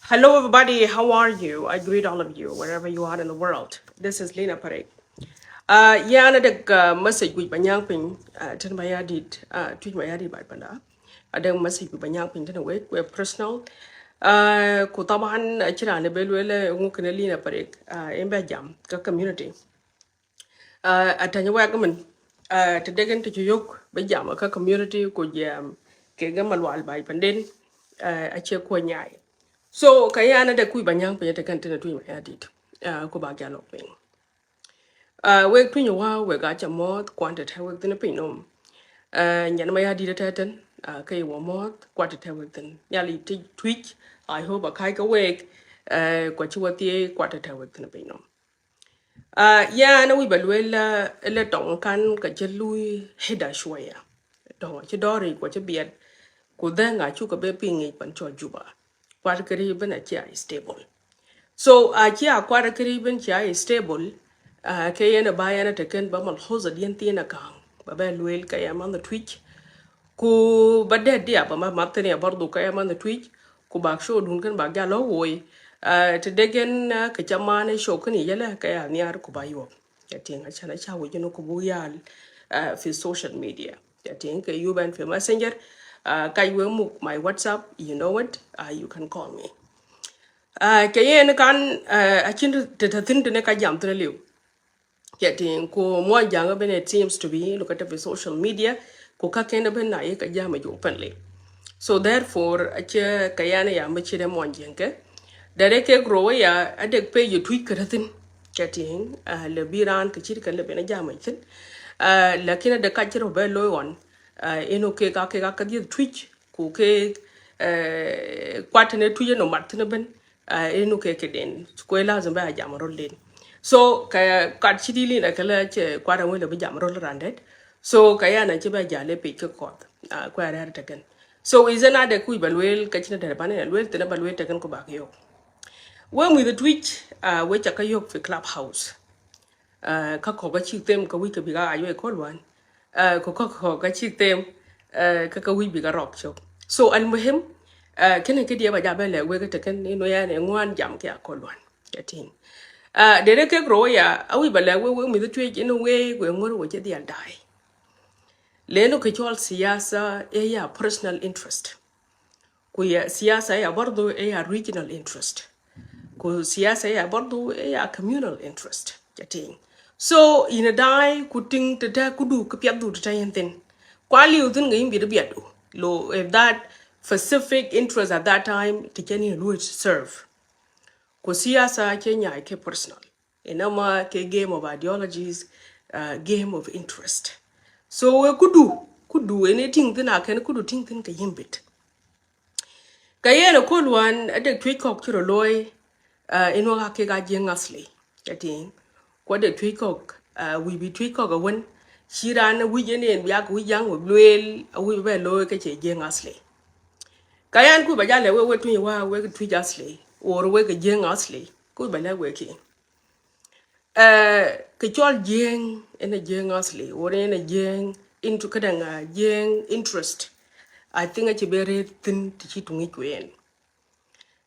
Hello, everybody. How are you? I greet all of you wherever you are in the world. This is Lena Parek. Na dek message with banyang ping. Ten maya did. Tweet maya did by panda. Ada message with banyang ping. Ten away. We're personal. Kutabahan chira ne belwele ngukene Lena Parek. Embe jam ka community. Atanya wagaman. Tedegen to yuk be jam ka community ko jam ke gamalwal by pandin. Ache ko nyai. So kaya na da kui banyang pe ta kan tana tui mai adit. Ko ba ga lo pin. We tui wa we ga cha mod kwanta ta we tana pin nom. Nyan mai adit ta tan kai wo mod kwanta ta we tan. Ya li ti twitch I hope a kai ka we kwa chi wa ti kwanta ta we tana pin nom. Na we balwela le tong kan ka che lui heda shwaya. Tong che dori kwa che biet ko denga chu ka be pingi pan cho juba. Kwat kari bana chia is stable. So chia kwat kari ban chia is stable. Ke yana ba yana taken ba mal hoza dien tina kang. Ba ba luel ka yama on the twitch. Ku ba de dia ba ma matene bordu ka yama on the twitch. Ku ba show dun kan ba ga lo woy. Te degen ka chamane show kan yela ka ya niar ku ba yo. Ya tinga chana cha wo jeno ku bu yal fi social media. Ya tinga you ban fi messenger. Kai we muk my WhatsApp, you know what? You can call me. Kayen kan achin te tin ne ka jam tre liu. Getting ko mo jang ben it seems to be look at the social media ko ka ken ben na ye ka jam openly. So therefore ache kayana ya machi de mo jenge. Dare ke grow ya adek pe you tweet karatin. Getting le biran ke chir kan le ben jam tin. Lakini de ka chiro be loy on eno ke ka di twitch ku ke kwatene tuye no martine ben eno ke den ko lazim ba jam rol den so ka kat chidili na kala che kwara wele be jam rol randet so kaya na che ba jale pe ke kot ko ara ta kan so izena de ku balwel ka china de bane lwel tena balwel ta kan ko ba yo when with the twitch we cha ka yok fi clubhouse ka ko ga chi tem ka wi ka bi ga ayo ko lwan ko ka chi tem ka wi bi ga rock chok so al muhim kene ke dia ba ja bele we ka kan no ya ne ngwan jam ke ko lwan yatin de re ke gro ya awi bele we mi the twitch in a way we ngor wo che dia dai le no ke chol siyasa e ya personal interest ku ya siyasa ya bardo e ya regional interest ko siyasa ya bordo ya communal interest jating so ina dai kuting ta kudu ka piadu ta yenten kwali udun ga yimbi da biadu lo if that specific interest at that time to can you serve ko siyasa kenya ke personal inama ke game of ideologies game of interest so we kudu anything tana kan kudu ting tin ka yimbit kayena kulwan adek twikok chiro loy ino ga ke ga jeng asli yatin ko de twikok we be twikok a won shiran wi jene ya ku yang we lwel we be loy ke che jeng asli kayan ku ba jale we twi wa we twi asli or we ke jeng asli ku ba le we ki ke chol jeng ene jeng asli or ene jeng into kadanga jeng interest I think it's very thin to cheat on it.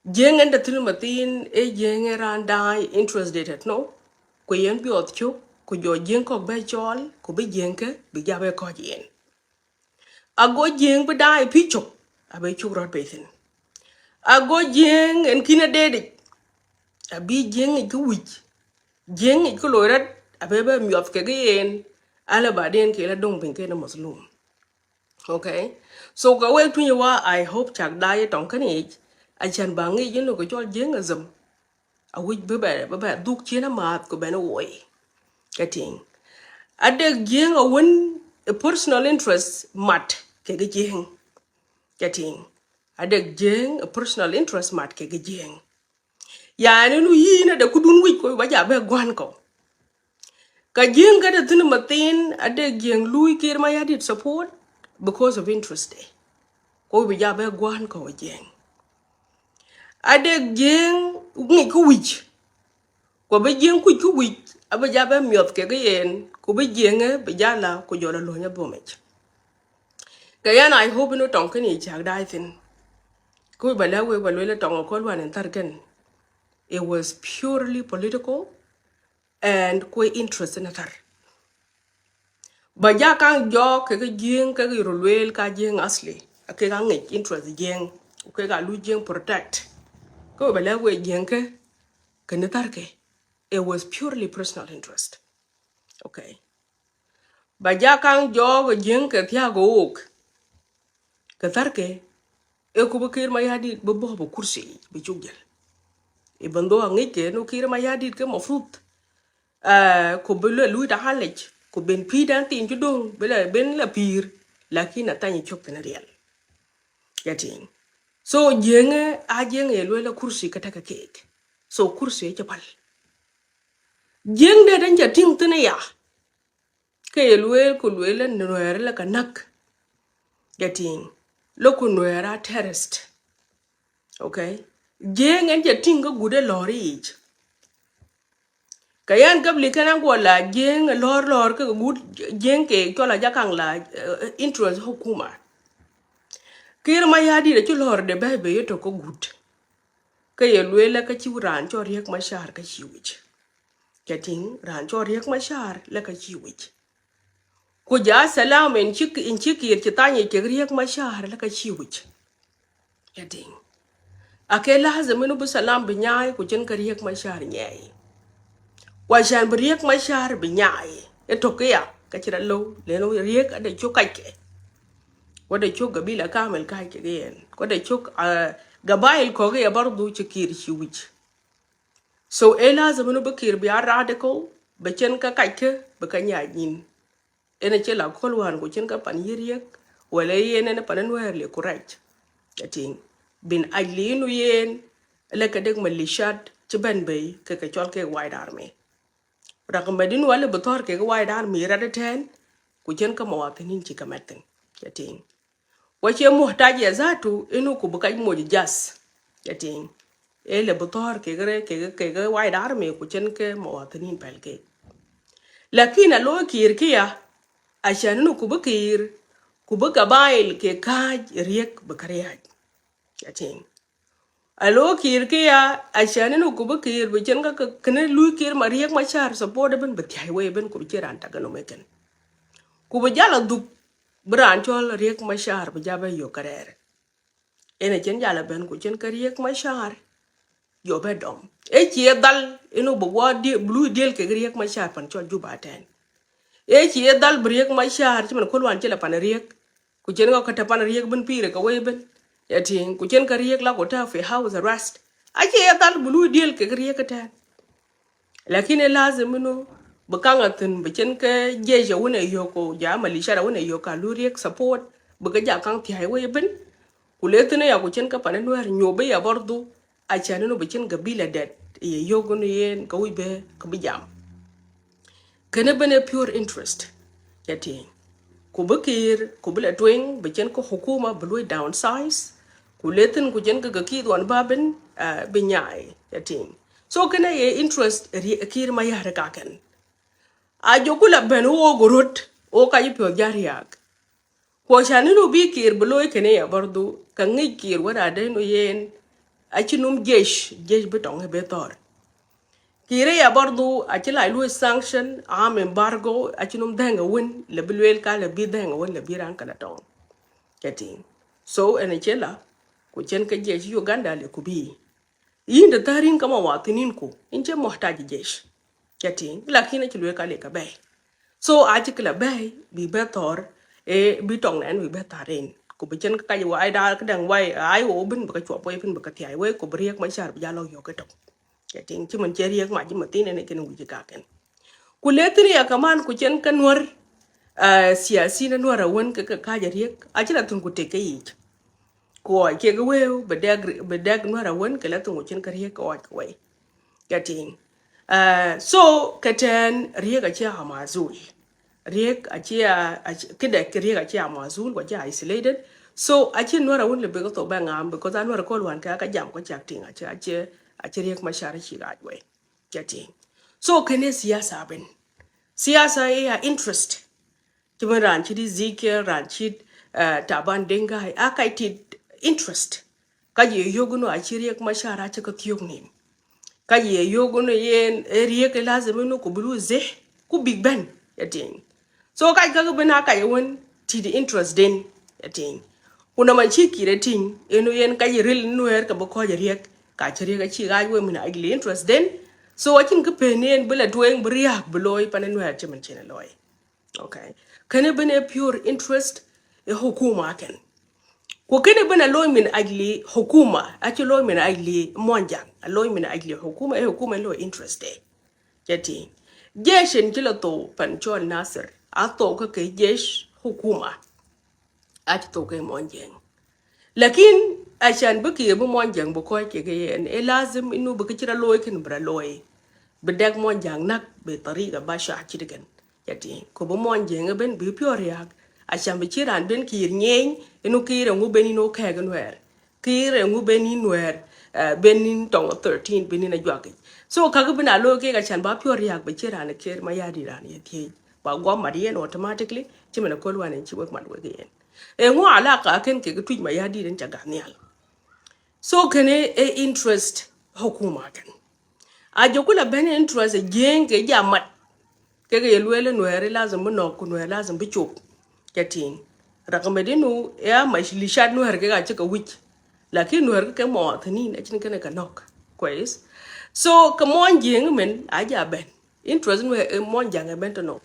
Jeng and the Tilmatin, a jeng around die interested no. Kuyen be of chu, could your jeng cock by chol, could be jenke, be jabber cock yen. A go jeng but die picho, a be chu rot basin. A go jeng and kina dead. A be jeng it go witch. Jeng it colored, a baby me of kagain, alabadin killer don't think in a muslim. Okay, so go away to you. I hope Chuck diet on can age. I can bang it, you know, go your jengism. A wich bebe duk china mat ko bena woy getting ade jeng a win a personal interest mat ke jeng getting ade jeng a personal interest mat ke jeng ya ne nu yina de kudun wich ko ba ja be gwan ko ka jeng ga de tin matin ade jeng lui kir ma ya dit support because of interest de ko bi ja be gwan ko jeng ade jeng ngi ko wich ko be jeng ku wi aba jabe miot ke yen ku be jeng be jala ku jola lo nya bomech ka yan I hope no ton kan ni chak dai tin Ku balawe balwele tongo kolwan en targen. It was purely political and kwe interest in atar. Ba ja kan jo ke jing ke rolwel ka jing asli. Ke ka ngek interest jing. Ke ka lu jing protect. Ku balawe jing ke netar ke. It was purely personal interest. Okay. Ba ja kan jo jing ke thia go ok. Ke tar ke e ku bakir ma yadi bo bo kursi bi jugel. Even though ngeke no kira ma yadi ke mofrut ko belo lui da halej ko ben pi dan tin judong bela ben la pir lakini atani chok na real yating so jenge a jenge lo la kursi kata ka kek so kursi e chapal jeng de dan jating tene ya ke luel ko luel no la kanak yating lo ko no era terrorist okay jeng en jating go gude lori kayan gabli kana go la jeng lor ke gud jeng ke ko la jakang la interest hukuma kir ma yadi de lor de bebe yeto ko gud ka ye lwela ka ci ran cho riek ma shar ka ci wich kating ran cho riek ma shar la ka ci wich ko ja salam en ci kir ci tanye ke riek ma shar la ka ci wich kating ake lazim no bu salam bi nyaay ko jen ka riek ma shar nyaay wa shan bi riek ma shar bi nyaay e to ke ya ka ci lo le no riek ade cho kake wada cho gabila kamel kai ke gen wada cho gabail ko ga bardu ci kir ci wich so ela zamanu bakir bi radical be chen ka kake be ka nya yin ene che la kolwan ko chen ka pan yiriek wala yen ne pan wer le correct yating bin alinu yen le ka deg malishat ci ban bay ke ka chol ke white army rakamadin wala betor ke white army rada ten ku chen ka mawatinin ci kamatin yating wache muhtaji ya zatu inu ku buka mo jas yating ele betor ke gre ke white army ku chen ke mawatinin pelke lakini lo kir kia ashan nu ku bukir ku buka bail ke kaj riek bukariyaj yating alo kir kia ashan nu ku bukir bu chen ka kene lu kir ma riek ma char support ben betyai we ben ku chiran ta gano meken ku bu jala duk bran chol riek ma char bu jabe yo karere ene chen jala ben ku chen ka riek ma char yo be dom e chi dal inu bu wa di blue deal ke riek ma char pan chol juba ten e chi dal briek ma char chi man kolwan chela pan riek ku chen ko kata pan riek ben pire ka we ben yatin ku chen ka riek la ko ta fi house arrest a chi dal blue deal ke riek ten lakini lazim inu bakanga tin be chen ka jeje wona yo ko ja mali shara wona yo ka lu riek support bu ga ja kan ti hay we ben kuletene ya kuchen ka panen wer nyobe ya bordu a chane no bichen gabila det ye yogon yen ka wibe ka bijam kene bene pure interest yati kubakir kubula twing bichen ko hukuma blue downsize kuleten kuchen ka gaki don baben binyai yati so kene ye interest kir ma yare kaken a jokula ben wo gorot o ka yipyo jariak ko shani no bi kir bloy kene ya bardu ka ngi kir wada de no yen achinum jesh betong he betor kire ya bardu achila lu sanction am embargo achinum denga win le bilwel ka le bi denga win le biran kala tong getting so ene chela ko chen ka jesh Uganda le kubi yinda tarin kama watinin ko inche mohtaji jesh getting lakini chilwe ka le ka bay so achikla bay bi betor e bi tong nen bi betaren ko bi chen ka wa ai da ka dang wai ai o bin ba ka chwa boy bin ba ka ti ai we ko briek ma char bi jalo yo ka tok ya ting chi man cheriek ma ji ma tin ne ken wi ka ken ku letri ya kaman ku chen kan war siyasi na nwara won ka ja riek achila tun ku te ke yi ko ke ga we be dag nwara won ke la tun ku chen ka riek ko wa getting so keten riek a cha amazul riek a cha kida riek a cha amazul ko cha isolated so a chin nwara won le be ko to ba ngam because anwara ko wan ka jam ko cha ting a cha riek ma shar chi ga we getting so kene siyasa ben siyasa ya interest kiman ranchi di zike ranchi taban denga akaited interest ka ye yogo no achiri ek mashara cha ka tiok nim ka ye yogo no yen eriye ke lazim no ko bulu ze ku big ben yating so ka ga bena ka yewon ti the interest den yating kuna man chi kire ting eno yen ka yiril nuer ka boko yariek ka chiri ka chi ga we mina igli interest den so wakin ka penen bula dueng briak bloy panen nuer chimen chene loy okay kane bene pure interest e hukuma ken ko kene bene loy min agli hukuma achi loy min agli monjang loy min agli hukuma e hukuma loy interest de jati jeshen kila to pan chon nasir ato ka ke jesh hukuma achi to ke monjang lakin ashan baki bu monjang bu ko ke yen e lazim inu bu kira loy ken bra loy bedak monjang nak be tariqa basha chidigan yati ko bu monjang ben bi pior yak ashan bi chiran ben kir nyeng inu kire ngu ben ino kagan wer kire ngu ben inwer benin tong 13 benin ajwaki so kaga bina loy ke ga chan ba pior yak bi chiran ke ma yadi ran yati ba gwa marien automatically chimena kolwane chiwek madwe gen e ngo alaka ken ke tuj ma yadi den chaga nyal so kene e interest hukuma kan a jokula ben interest jeng ke jamat ke ge yelwele noere lazim no ku noere lazim bi chop katin rakamedinu ya mashlishat noere ke ga chika wich lakini noere ke mo thani na chin kene ka nok kwes so ka mon jeng men aja ben interest no mon jang ben to no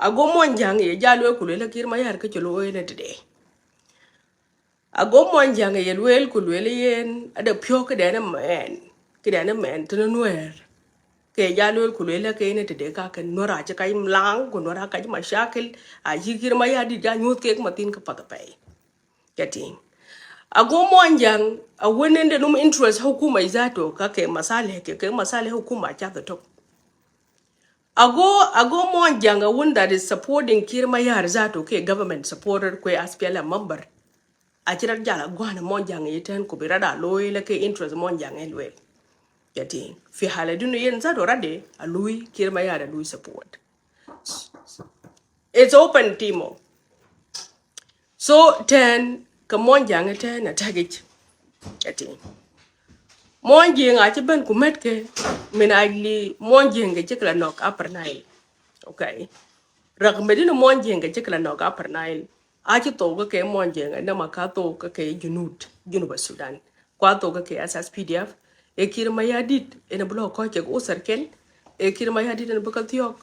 ago mon jang ye jalwe kulele kirma yar ke cholo ene today ago mon jang ye lwel kulele yen ada pyo ke dana men to nuer ke jalwe kulele ke ene today ka ken nora cha kai mlang ko nora ka ma shakil a yigir ma yadi da nyut ke matin ka pata pay getting ago mon jang a wonen de num interest hukuma izato ka ke masale hukuma cha the top ago mon janga one that is supporting kirma yar zato ke government supporter ko aspiala member achirat jala gwana mon janga yeten ko birada loyele ke interest mon janga elwe yati fi haladunu yen zato rade a lui kirma yar lui support it's open timo so ten ka mon janga ten atagich yati mon jenga ci ben ku metke min agli mon jenga ci kala nok upper nile okay rak medina mon jenga ci kala nok upper nile aci to ga ke mon jenga na makato ka ke junuba sudan kwa to ga ke SSPDF e kirma yadit ene blo ko ke o serken e kirma yadit ene baka tiok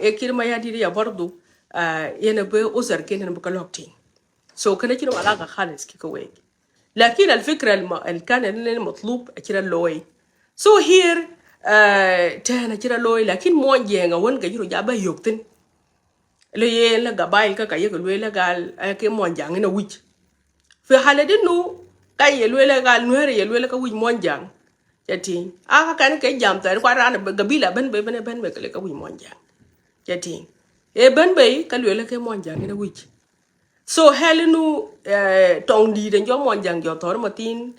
e kirma yadit ya bardu ene be o serken ene baka lokti so kana ci wala ga khalis ki ko we لكن الفكرة اللي كان المطلوب أكيد اللوي so here تهنا كده اللوي لكن مون جينا وين كجرو جابا يوكتن اللي لا قبائل كايا كلوي لا قال كي مون جان هنا ويج في حالة إنه كاي يلوي لا قال نهر يلوي لا كويج مون جان جاتين كان كي جام تاني قارا أنا قبيلة بن بكلي كويج مون جان جاتين بن بي كلوي لا كي مون جان هنا ويج so helenu tong di den jo mon jang jo tor matin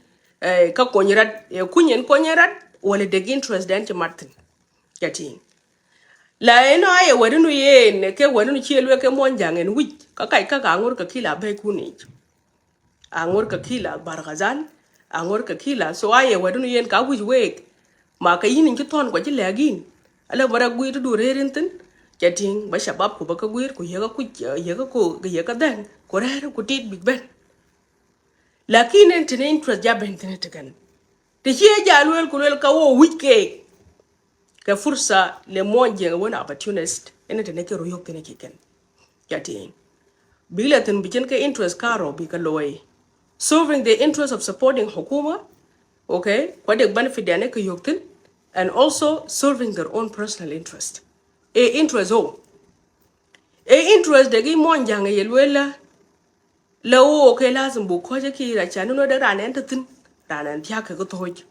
ka konyirat kunyen konyirat wala de interest den ti martin yati la eno ay wadunu yen ke wadunu chielwe ke mon jang en wich ka kai ka ngur ka kila be kuni angur ka kila bargazal angur ka kila so ay wadunu yen ka wich wek ma ka yin ki ton ko ji lagin ala bara gui to do rerintin Getting by Shabab Kubaka Guir, Kuyako, Yaka then, Korera could eat Big Ben. Lakin and Tene interest Jabent again. The here Jalwell Kurelka, which cake. Kafursa, Le Monjang, one opportunist, and a naked Royokin. Getting Billatin Bijanka interest Caro Bikaloy. Serving the interest of supporting Hokuma, okay, what they benefit the Aneka Yoktin, and also serving their own personal interest. Interest interest de gi mon jang yelwela lawo ke lazim bu ko je ki ra chanu no da ranen tin ranen tya ka ko toj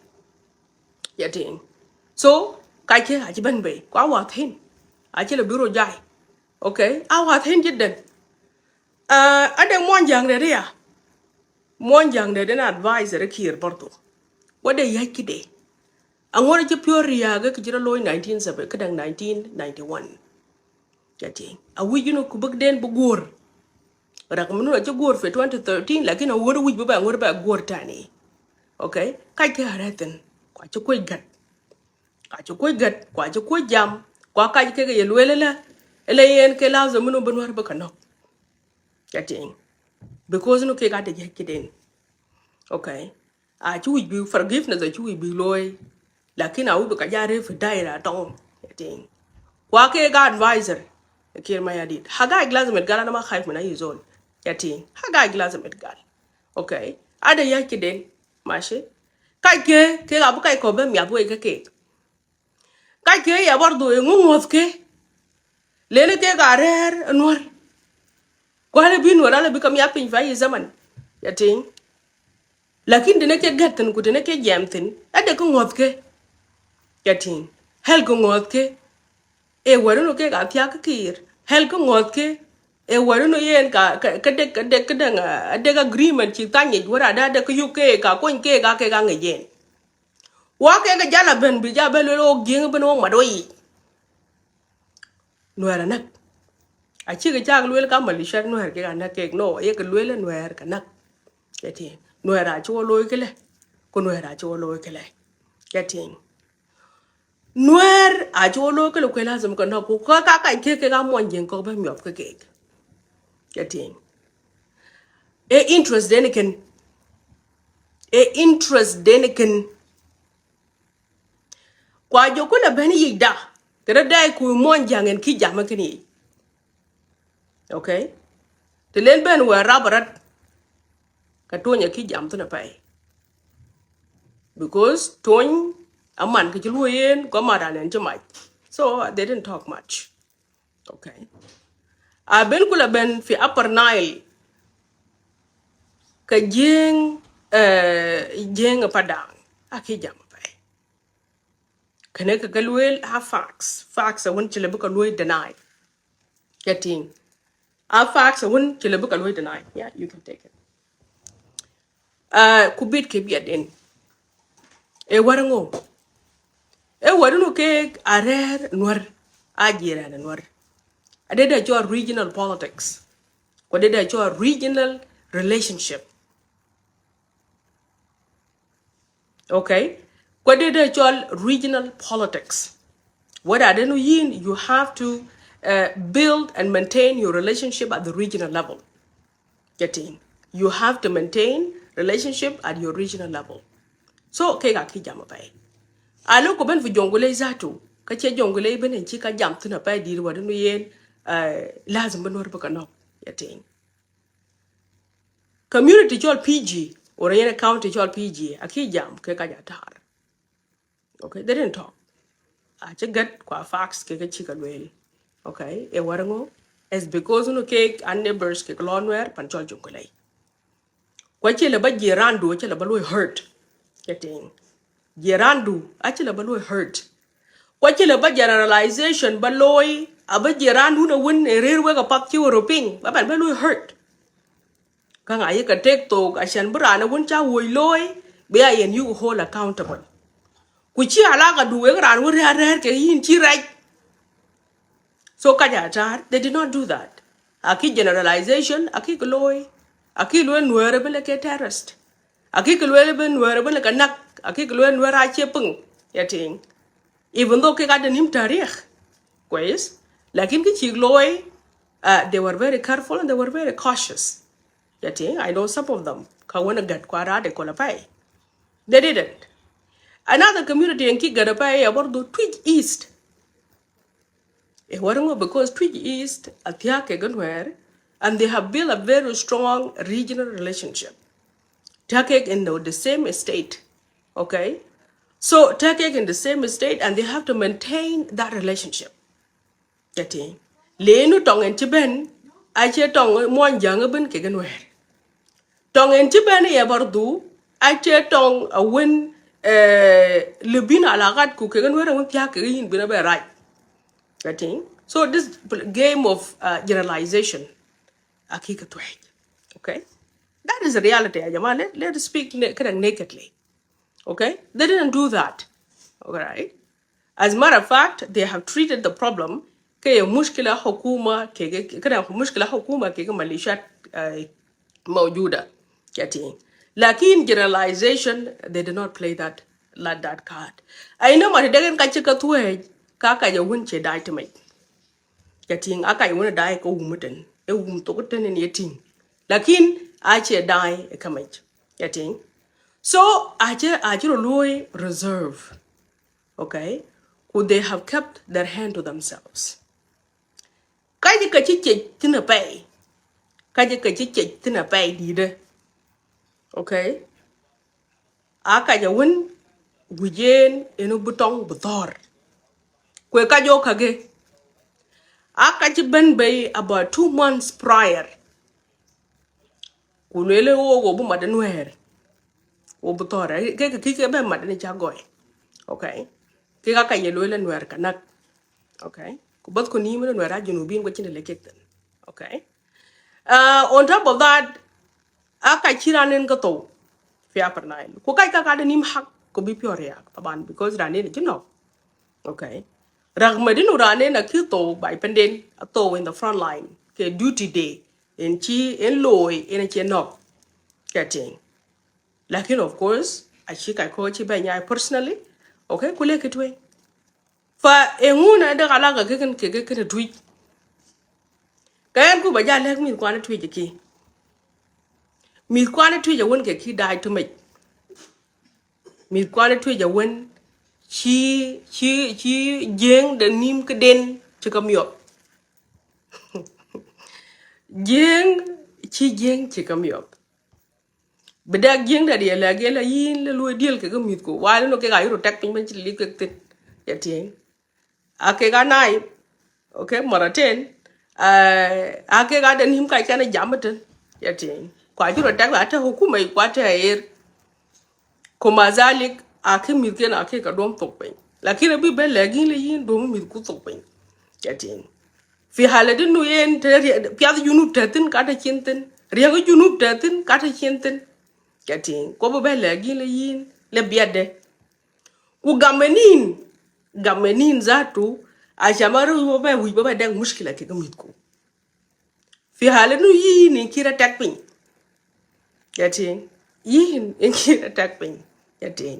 yatin so ka ke ha ji ban be kwa wa thin a che le biro jai okay a wa thin jidden ade mon jang de ya mon jang de na advisor ki porto wade yaki de angora je pure ya ga ki jira loy 1970 kadang 1991 Getting a wigino kubuk den bugur. rakamnu la gor fe 2013 lakini wodo wij ba ngor ba gor tani okay kai ke haraten kwa ci koy gat kwa ci koy gat kwa ci koy jam kwa kai ke ye lwele la ele yen ke lazo munu banwar ba kanok getting because no ke ga de kiden okay a ci wij bi forgiveness a ci wij bi loy lakini a wi ka jare fi daira tong getting kwa ke ga advisor kir ma yadit haga glass met gala na ma khaif mana yizol getting haga glass met gal okay ada yaki den mashi kai ke ga bu kai ko be mi abu ke kai ke ya bordo e ngumot ke lele ke ga rer nor ko le bin wala le bikam ya pin fa yi zaman yatin lakin de ne ke gatten ku de ne ke jamtin ade ko ngot ke yatin hel ko ngot ke e waru no ke ga tya ka kir hel ko ngot ke e waru no yen ka de agreement chi tanye wara da de ko yu ke ka ko ke ga ngejen wa ke ga jala ben bi ja belo o geng ben o madoyi no era nak a chi ga jag luel ka malisha no her ke ga nak ke no ye ke luel no her ka nak yati no era chu lo ke le ko no era chu lo ke le yati nuer a chu lo ke le ko lazim ko no ko ka ke ga mon jen ko ba mi op ke yati e interest den ken kwa jo ko na ben yi da kada dai ku mon jangen ki jama ke ni okay te len ben wa rabarat ka tonya ki jam tuna pai because tony aman ke lu yen ko ma dalen jama so they didn't talk much okay a ben kula ben fi upper nile ka jeng padang aki jam pai kene ka galwel ha facts a won chile buka lu deny getting a facts a won chile buka lu deny yeah you can take it kubit ke biaden e warango e warunu ke arer nwar ajira na nwar adeda jo regional politics ko deda jo regional relationship okay ko deda jo regional politics what adenu yin you have to build and maintain your relationship at the regional level getting you have to maintain relationship at your regional level so ke ga ki jama pai alo ko ben fi jongole zato ka ce jongole ben en ci ka jam tuna pa di wa no yen lazim ben wor baka no yatin community chol PG or yen county chol PG aki jam ke ka ja tar okay they didn't talk a ci gat kwa fax ke ka ci ka wel okay e warango is because no ke an neighbors ke klonwer pan chol jongole kwa ci le ba jirando ci le ba lo hurt yatin jirandu actually ba loy hurt kwachile ba generalization ba loy aba jirandu na win ererwe ka pat chi woroping ba ban ba loy hurt kanga ye ka tek to ashan brana won cha woy loy be ayen you hold accountable ku chi alaka duwe ran wo rer ke yin chi right so kaja tar they did not do that aki generalization aki loy aki loy nuere bele ke terrorist aki loy ben nuere bele ka nak aki loy nuere a che pung yating even though ke ga de nim tarikh kwes lakin ki chi loy they were very careful and they were very cautious yating I know some of them ka wona gat kwara de kola pai they didn't another community in ki gada pai about the Twitch East e warango because Twitch East atia ke ganwer and they have built a very strong regional relationship take in the same state okay so take in the same state and they have to maintain that relationship getting lenu tong en tiben ache tong mon jang ben ke ganwer tong en tiben ya bardu ache tong a win libina alagat ku ke ganwer ngun pya ke yin bina be right getting so this game of generalization akika tway okay that is the reality ajama let's speak nakedly okay they didn't do that all right as a matter of fact they have treated the problem كي مشكلة حكومة كده مشكلة حكومة كي ميليشيات موجودة getting لكن generalization they did not play that card I know ما تدرين كاتشي كتوه كاكا يوين شيء دايتمي getting أكا يوين داي كومتن توكتن إن يتين لكن أشي داي كمج getting so أجي لوي reserve okay could they have kept their hand to themselves kaji ka ci tina pay kaji ka ci tina pay di de okay aka ja won gujen eno butong butor kwe ka jo kage aka ci ben bay about 2 months prior kulele wo go bu madan wer wo butor ke ben madan cha goy okay ke ka ye lele wer kanak okay ku bat ko ni mo wer ajunu bin ko ci le kekten okay on top of that aka chiranen ka to fi upper nile ko kai ka kada nim hak ko bi pure yak taban because rane ne jino okay ragmadinu rane na ki to by penden to in the front line ke duty day en chi en loy en chi no getting lakin of course I chi kai ko chi ba nyai personally okay kule kitwe fa enguna de kala ga ke tweet kayan ku ba ja lek min kwana tweet ki mi kwana tweet won ke ki dai to me mi kwana tweet won chi jeng de nim ke den ci kam yo jeng ci kam yo beda jeng da dia la gela yin le lo diel ke gamit ko wala no ke ga yoro tek pin ban ci li ke tet ya tin ake ga nai okay maraten ake ga de nim ka kana jamaten ya tin kwa jiro tek ba ta hukuma kwa ta er ko mazalik ake mi ke na ake ka dom tok pin lakini bi be la gin le yin do mi ku tok pin ya tin fi haladin nu yen piad junub tatin kata chinten riang junub tatin kata chinten kating ko bo bele gi le yin le biade ku gamenin zatu a jamaru bo ba dang mushkila ke gamit ko fi haladin yin ni kira takpin kating yin en kira takpin kating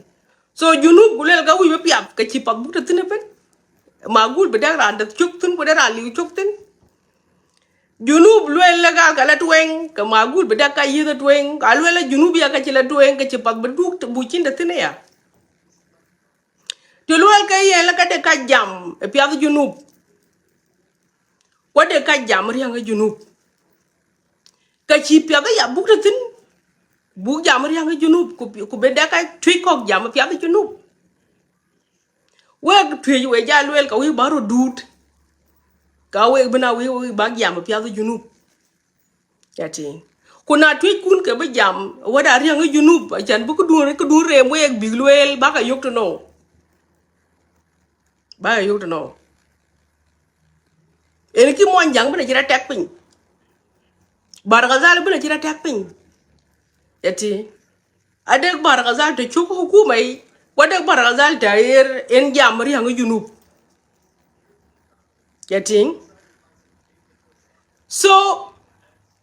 so junub gulel ga wi be piap ka ci pak bu tatin ben magul be dang ran da chuktun bo dang li chuktun junub luel la gal kala tueng ka magul beda ka yida tueng ka luel la junub ya ka chila tueng ka chipak beduk bu chinda tine ya to luel ka ye la ka de ka jam e piad junub ko de ka jam riang junub ka chi piad ya bu tin bu jam riang junub ku beda ka twi kok jam piad junub we twi we ja luel ka wi baro dut ka we bina we ba jam piad junub yati kuna tweet kun ke be jam wada riang junub chan bu ko du re mo ek bigluel ba ka yok to no ba yok to no en ki mon jang bena jira tek pin bar gazal bena jira tek pin yati ade bar gazal to chuko hukumai wada bar gazal ta yer en jam riang junub yati so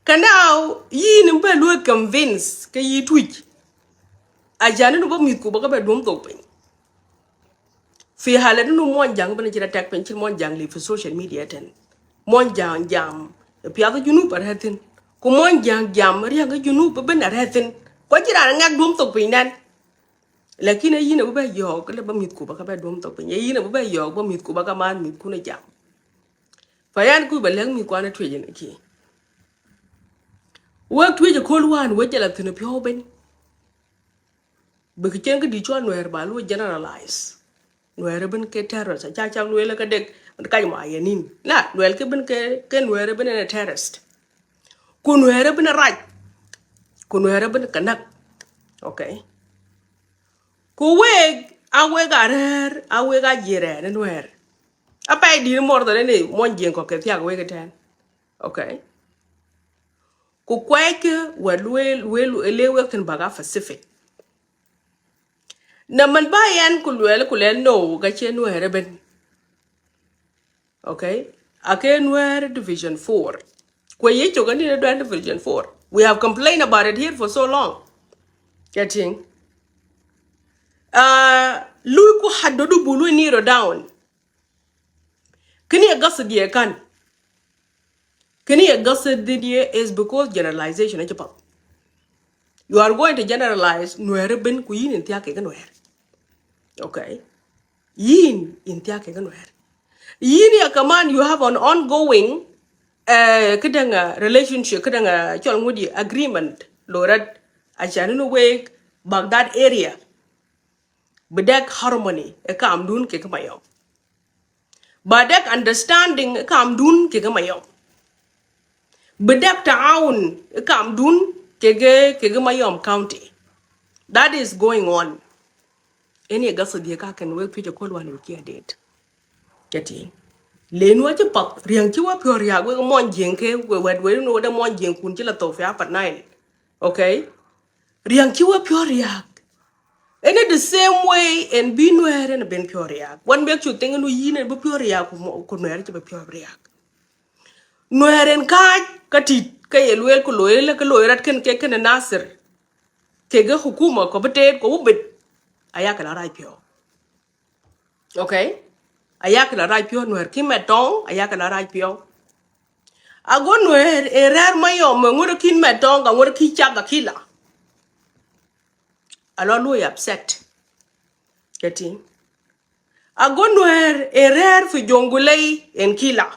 kanao yin mbe lu convince ke yi tweet ajana no ba mit ko ba ka be dom to pin fi haladu no mon jang bana jira tek pen ci mon jang li fi social media ten mon jang jam piado junu par hatin ko mon jang jam riya nga junu ba ben hatin ko jira nga dum to pin nan lakini yina ba yo ko le ba mit ko ba ka ba dum to pin yina ba yo ba mit ko ba ka man mit ko na jam fayan ku ba lang mi ko na tweje ne ki wa tweje ko luan wa jala tin pyo ben ba ki chen ka di chon wer ba lu generalize nuere ben ke terrorist cha nuere ka dek ka ma yenin la nuere ke ben ke nuere ben ne terrorist ku nuere ben raj ku nuere ben kanak okay ku awe ga rer awe ga jire ne nuere apa di mor da ne mon jen ko ke tiag we ke ten okay ku kweke wa lewe ten baga pacific na man bayan ku le no ga che nuere ben okay Again, where Division 4. Kwe ye choga ni na Division 4. We have complained about it here for so long. Getting. Lui ku hadodu bulu niro down. Kini a gossip ye kan. Kini a gossip didier is because generalization is about. You are going to generalize nuere ben ku yin intia ke nuere. Okay. Yin intia ke nuere. Yin ya kaman you have an ongoing kadanga relationship kadanga chol ngudi agreement lorat achanu no way bag that area bedak harmony e kam dun ke kamayo badak understanding e kam dun ke kamayo bedak town e kam dun ke mayom county that is going on any gaso dia ka kan we pije kolwan we kia date getting lenwa ci pap riang ci wa pior ya we mon jeng ke we no da mon jeng kun ci la to fa pat nine okay riang ci wa pior ya and the same way and be nowhere and ben pior ya one make you think no yine bu pior ya ko no ci be pior ya no eren ka tit ka yelwel ko loyel ka loyrat ken nasir ke ga hukuma ko bete ko ubet ayaka la rai pior okay ayaka la rai pior no ki metong ayaka la rai pior ago nuer erer mayo ngoro kin metonga ngoro ki chaga kila alo lu upset getting ago nuer erer fi jongulei en kila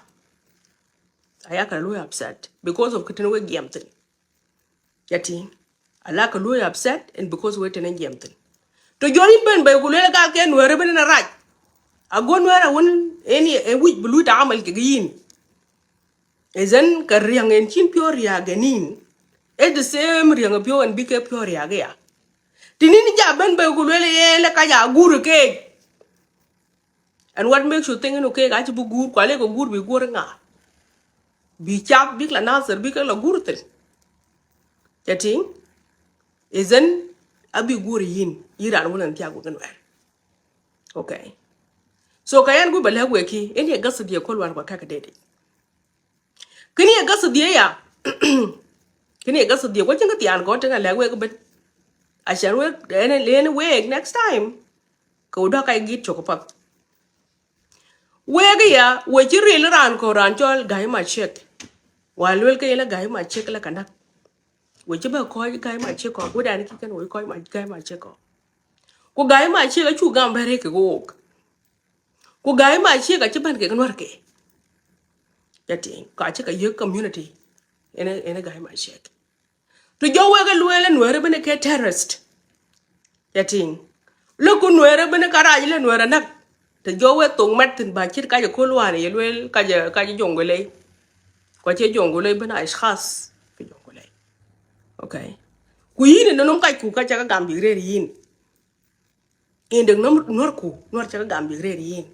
ayaka lu upset because of kitchen we giamtin getting alaka lu upset and because we tenen giamtin to jori ben be gulela ga ken nuer ben na raj ago nuer won eni e wi bulu ta amal ke yin ezen ka riang en chin pior ya ganin e the same riang pio en bike pior ya ga ya tinini ja ben be gulele ye le ka ja guru ke and what makes you think no ke ga chi bu gur kwale ko gur bi gur nga bi chap bi la nasir bi ka la gur ten chating ezen abi gur yin iran wonan tiya go ganwer okay so kayan gu bale go ki ene gasu die kolwan ko kaka dede kini gasu die ya kini gasu die ko tinga tian go tinga le we ko bet ashan we ene we next time ko do kay git choko pat wega ya we chiril ran ko ran chol gai ma chek walwel ke la gai ma chek la kana we chiba ko gai ma chek ko gudan ki kan we ko ma gai ma chek ko gai ma chek chu gam bare ke go ko gai ma chek a chiban ke kanwar ke yati ka chek a ye community ene gai ma chek to jo wega lwele nwere bene ke terrorist yati lo ku nwere bene kara ile nwere nak te jowe tung mat tin ba chit ka je kolwane yelwel ka je jongole ko che jongole bana ishkhas fi jongole okay ku yini no nom kai ku ka cha gam bi re yin indeng nom nor ku nor cha gam bi re yin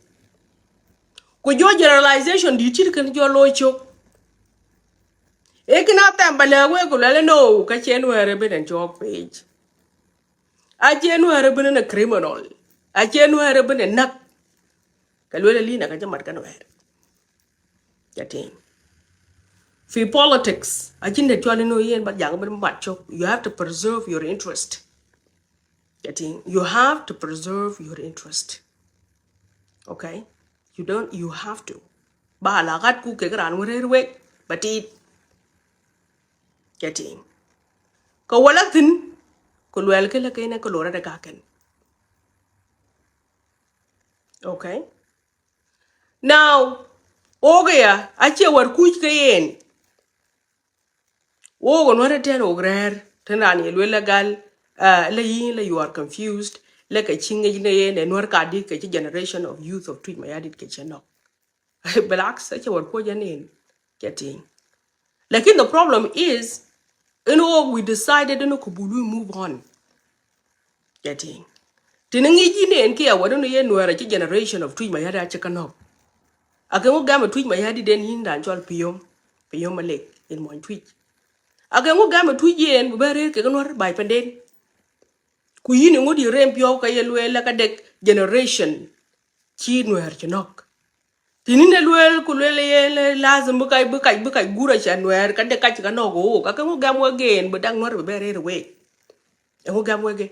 ku jo generalization di chit kan jo lo chok e kina tambale we ku le no ka chen were benen jok page a chen were benen criminal a chen were benen nak kalwele lina ka jamat kan were yatin for politics ajinde twali no yen but yang ben matcho you have to preserve your interest getting you have to preserve your interest okay you have to ba la gat ku ke gran werwe but it getting ko wala tin ko lwel ke la ke ne ko lora da kaken okay now ogaya ache war ku ke yen wogo no ten ogrer tenani lwela gal la yin la you are confused la ka chinge ne yen en war ka di ke generation of youth of tweet mayadit ke cheno relax such a war ko janin getting like the problem is we decided no kubulu move on getting tinangi jine en ke awado no yen war generation of tweet mayada chekano akemo gama tweet mayadi den yin dan chol piyom malek in mon tweet agengo gama tujen bare ke gonor bay panden ku yini ngodi rempio ka yelwe la ka dek generation chi nuer chinok tinine luel ku luel ye lazim bukai gura cha nwer ka de ka chi ka no go ka ka gam again but dang nwer be re we e ngo gam we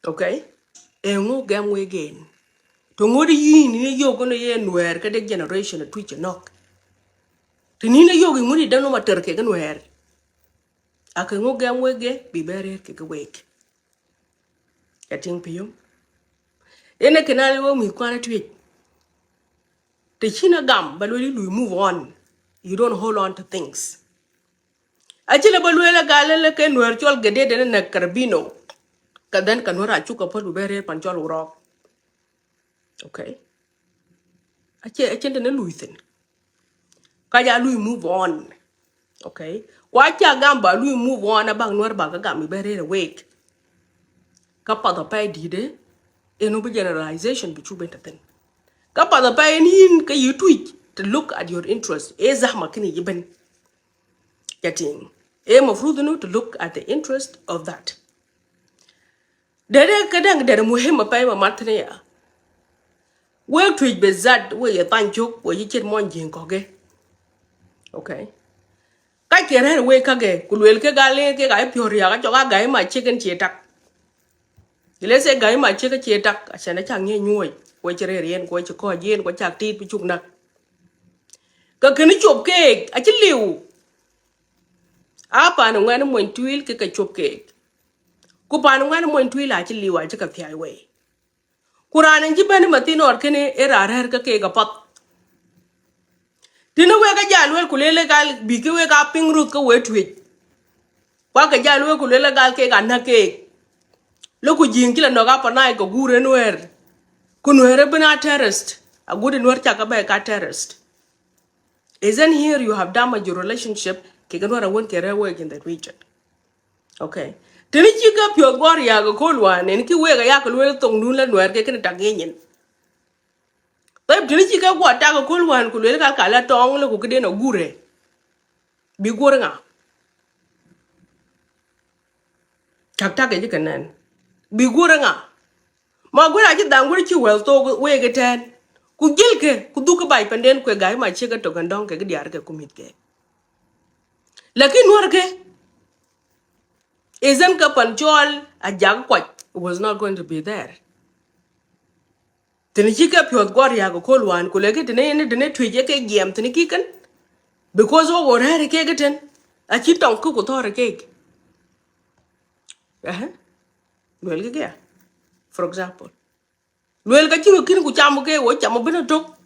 okay e ngo gam we again to ngodi yin ni yo ko ne ye nwer ka de generation twitch nok tinine yo gi ngodi dan no mater ke nwer aka ngo gam we bi be re ke we ka ting piyo ene kenal wo mi kwana twitch the china gam balweli lu move on you don't hold on to things achile balwela galele ke nwer chol gede de na karbino kadan kanwara chuka polu bere pan chol urok okay achende ne luithin kaya lu move on okay wacha gamba lu move on abang nwer ba ga mi bere week ka pa da pa dide eno be generalization bi chubenta ten ka pa da pa nin ka you tweet to look at your interest e zahma kini yiben getting e mafrudu no to look at the interest of that dere kadang dere muhimma pa ma matne ya we tweet bezat we ya tanjuk we yichet mon jing koge okay ka kere we kage kulwel ke gale ke ga pior ya ga ga ma chicken chetak ile se ga ma chicken chetak achana change nyuoi we chere rien ko che ko jen ko chak tit pi chuk nak ka keni chop ke achiliu apa no ngani mon twil ke ka chop ke ku pa no ngani mon twil achiliu a ka thai we Quran ji ben matin or kene era rer ka ke ga pat tino we ga jalwel kulele gal bi ke we ga ping rut ka we twit kwa ka jalwel kulele gal ke ga na ke lo ku jing kila no ga pa nai ko gure nwer ku nwer bena terrorist a good nwer cha ka be ka terrorist isn't here you have damaged your relationship ke ga nwer won ke re we in the region okay tini chi ka pyo gor ya ga ko lwan en ki we ga ya ko le tong nun la nwer ke ken ta ngen Tapi tini chika kwa taka kulwan kulwele kala tong le kukide no gure. Bi gure nga. Kak taka jika nan. Bi gure nga. Ma gure aji dangure chi wel to wege ten. Ku gilke ku duka bai panden kwe gai ma chika to gandong ke diar ke kumit ke. Lakin nuar ke. Isn't ka panchol a jag kwach was not going to be there. Tini chika pyo gor ya ko kulwan kuleke tini twije ke giam tini kikan. Because what were her cake ten, a chip don't cook with her cake. Well, yeah, for example. Well, get you a kin with Chamuke, what Chamabina took.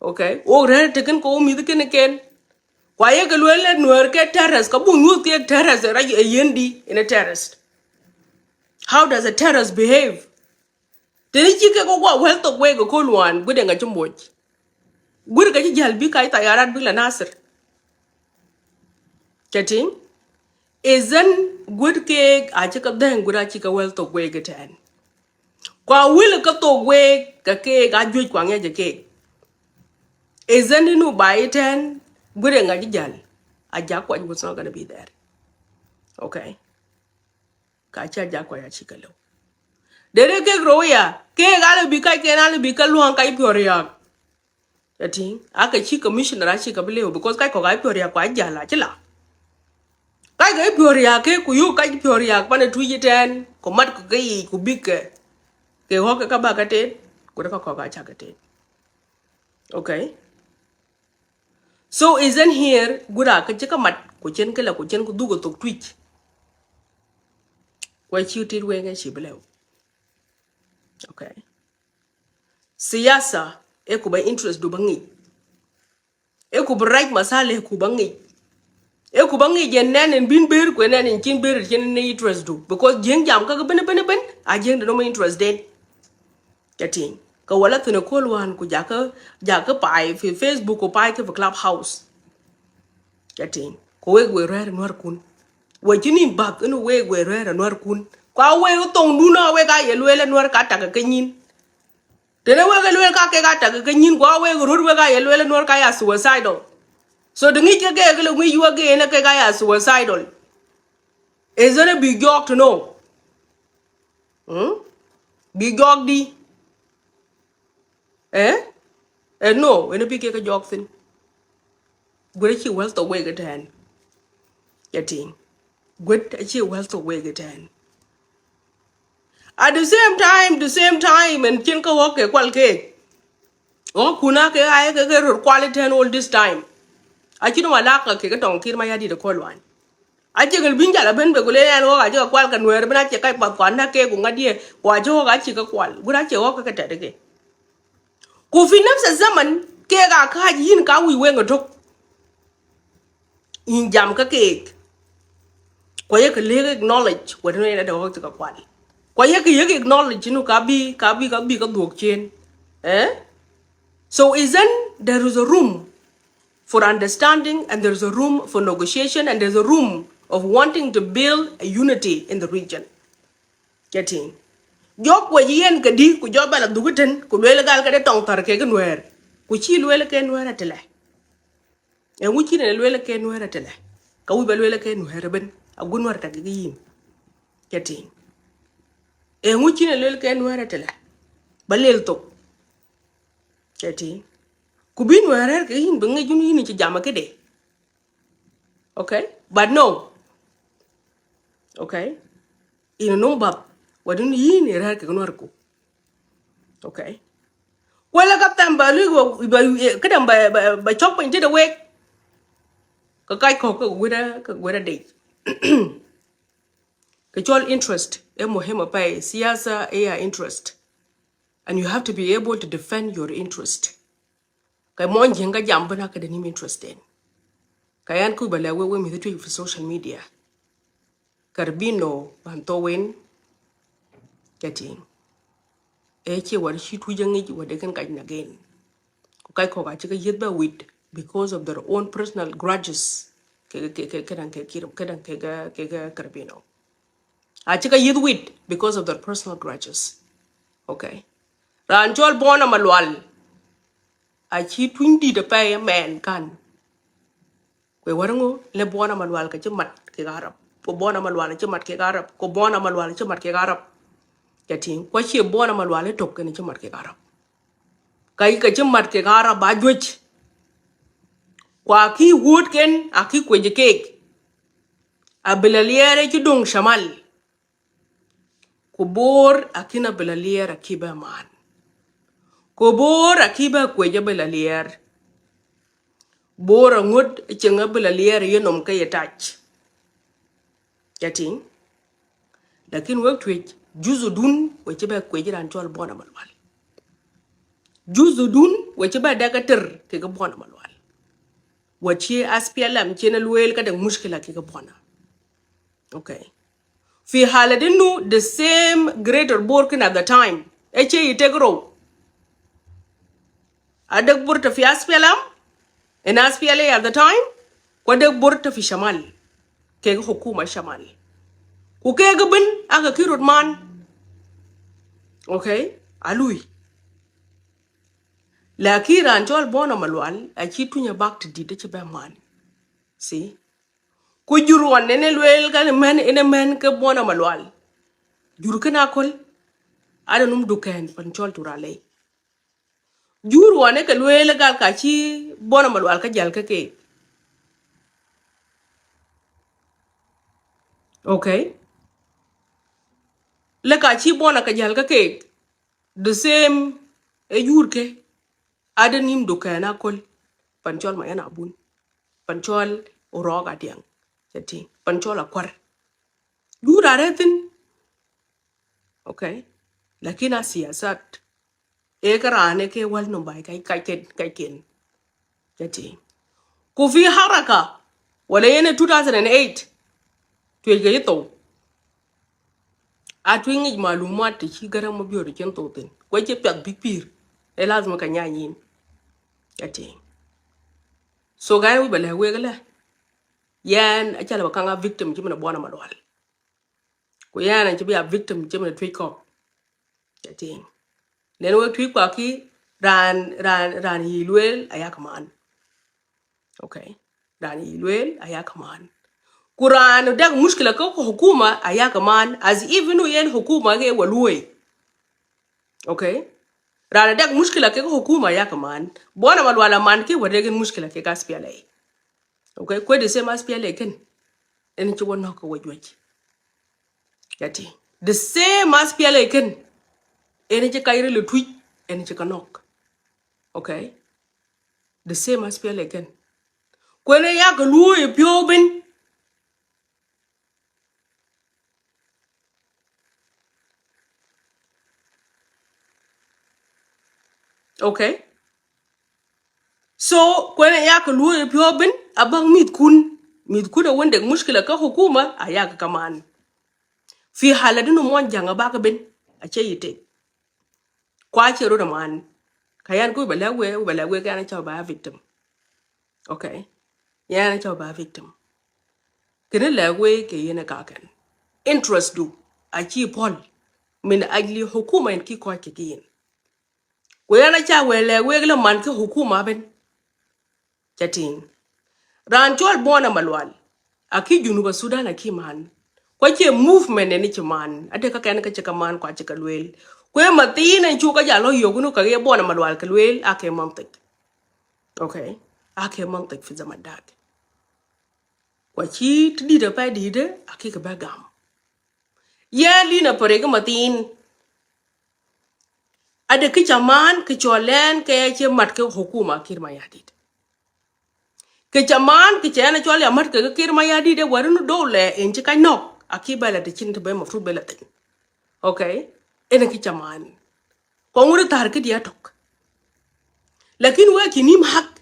Okay, or her taken call me the kin again. Why a girl and work at terrace, Kaboom, you take terrace, a yendi in a terrace. How does a terrace behave? Did you go well to wake a cool one, good and a jumbo? Good get you be kite, I are at Bill and Nasser. Chatting? Isn't good cake, I check up then, good I check a well to wake it in. Kwa will ka to we ka ke ga ju kwa nge ke isn't no buy ten gure nga jal a ja kwa was not going to be there okay ka cha ja kwa ya chikalo dere ke grow ya ke ga le bi ka ke na le bi ka luan ka ipior ya ati aka chi commissioner a chi ka bele because ka ko ga ipior ya kwa jala chila ka ga ipior ya ke ku yu ka ipior ya pa ne tu yiten ko mat ko ge ku big ke ho ka ba ka te ku ka ko ga cha ka te okay. So isn't here gura ka chika mat ku chen kala ku chen ku dugo tok twitch. Kwa chiu tit we nga chi belew. Okay. Siyasa e ku ba interest du bangi. E ku right masale ku bangi. E ku bangi jen nan en bin ber ku nan en chin ber chen ne interest du because jeng jam ka ben a jeng no interest den. Yating. Ka wala tune kolwan ku jaka pai fi Facebook ku pai ke clubhouse. Yating. Ko we rare nwar kun. We jini bak inu we rare nwar kun. Kwa we utong duna we ka yelwele nwar ka taka kenyin. Tene we ka lwele ka ke ka taka kenyin kwa we rur we ka yelwele nwar ka ya suicidal. So the ngi ke ke we you again ke ka ya suicidal. Isn't a big joke to know? Big joke di. eh no ene bi ke ka jok thin gure chi wel to we ga tan yating gut chi wel to we ga tan at the same time and chin ka wo ke kwal ke o kuna ke ay ke ro quality and all this time a chi no ala ka ke ka tong kir ma ya di de ko lwan a chi gel bin jala ben be gule yan wo ga ji kwal ka nwer bina che kai pa kwan na ke ku ngadie wa jo ga chi ka kwal gura che wo ka ta de ke ku fi nafsa zaman ke ga ka yin ka wi we ngatok in jam ka ke ko ye ka le acknowledge wa ne da ho ka kwal ko ye ka acknowledge nu ka bi ka duk chen eh so isn't there is a room for understanding and there's a room for negotiation and there's a room of wanting to build a unity in the region getting jok wa yen ka di ku joba la duguten ku le gal ka de tong tar ke nwer ku chi le ke nwer atele e mu chi ne le ke nwer atele ka wi ba le ke nwer ben a gunwar ta gi yin getting e mu chi ne le ke nwer atele ba lel to getting ku bin nwer ke yin ben ngi junu yin ci jama ke de okay but no okay ina no bab wadun yin era ke nwer ku okay wala kaptan ba lu ba kadang ba chok pin de we ka kai ko ka gwada dai ka chol interest e muhimma pai siyasa e ya interest and you have to be able to defend your interest ka mon jenga jambana ka da nim interest den ka yan ku bala we mi tu for social media karbino bantowen getting e che war shi tu jangi wa de kan ka na gen ku kai ko ga ci ka yedba with because of their own personal grudges ke karbino a ci ka yed with because of their personal grudges okay ranchol bona malwal a chi twindi de pay man kan kwe warango le bona malwal ka chi mat ke garab ko bona malwal chi mat ke garab ko bona malwal chi mat ke garab yatin ko chi bona malwal to ke chi mat ke garab kai ka chi mat ke garab ba jwech kwa ki wood ken a ki kweje kek a belaliere chi dong shamal ko bor akina belaliere kiba man ko bor akiba kweje belaliere bora ngut chenga bela liere yenom ka yetach yatin lakin wek twitch juzu dun we cheba kwejiran chol bona malwal juzu dun we cheba daga ter ke ga bona malwal wachi aspialam chena luel ka da mushkila ke ga bona okay fi haladinu the same greater borkin at the time eche itegro adag burta fi aspialam en aspiale at the time ko dag burta fi shamal ke ga hukuma shamal ku ke ga bin aka kirot man okay alui laki ran chol bona malwal a chitunya back to dide che man see ku juru wan ne lwel kan men ene men ke bona malwal juru kana kol ada num duken pan chol turale juru wan ke lwel gal ka chi bona malwal ka jal ke okay le ka chi bona ka jal ke the same e jur ke ada nim duken akol pan chol ma yana bun panchol uroga diang chati panchol akwar dura retin okay lakini siyasat e karane ke wal no bai kai ken chati ku fi haraka wala yene 2008 tuye to a twingi malumat ti chi garam mo biyo ken to ten ko che pyak big pir e lazima ka nyanyin chati so gay wi bale we gala yan a chala bakanga victim chi mana bona malwal ko yana chi biya victim chi mana tweet ko chati nen we tweet kwa ki ran yilwel ayakaman okay ran yilwel ayakaman Quran dag mushkila ko hukuma ayakaman as even yen hukuma ge walue okay Rana dak mushkila ke hukuma ya kaman. Bona malwala man ke wadegen mushkila ke SPLA. Okay, kwe the same SPLA ken. Eni chi won ko wajwaj. Yati. The same SPLA ken. Eni chi kayre le tweet. Eni chi kanok. Okay. The same SPLA ken. Kwene ya ko luo e pyo ben. Okay. So kwene ya ko luo e pyo ben abang mit kun. Mit kun wonde mushkila ka hukuma aya kaman. Fi haladino mon janga baka ben. Ache yite. Kwa chero da man. Kayan ko balagwe kana cha ba victim. Okay. Yana cha ba victim. Kene lagwe ke yene kakan. Interest do. Achi Paul. Min ajli hukuma en ki ko ke yin. Ko yana cha lagwe le man ke hukuma ben. Chatin. Ranchol bona malwal. Aki junuba Sudan aki man. Kwa che movement ni chi man. Ate ka kan ka che ka man kwa che ka lwel. Kwe matin en chu ka jalo yogunu ka ye bona malwal ka lwel ake mantik. Okay. Ake mantik fi zaman dak. Kwa chi tdi da pa di de ake ka bagam. Ya lina pare ka matin. Ada ki chaman ki cholen ke che mat ke hukuma kirma yadit. Ke chaman ki chena chole mat ke kirma yadit warunu dole en chi ka nok aki bala de chin to be mafru bela tin. Okay? Ena ki chaman. Kwa ngure tar ke dia tok. Lakin we kinim hak.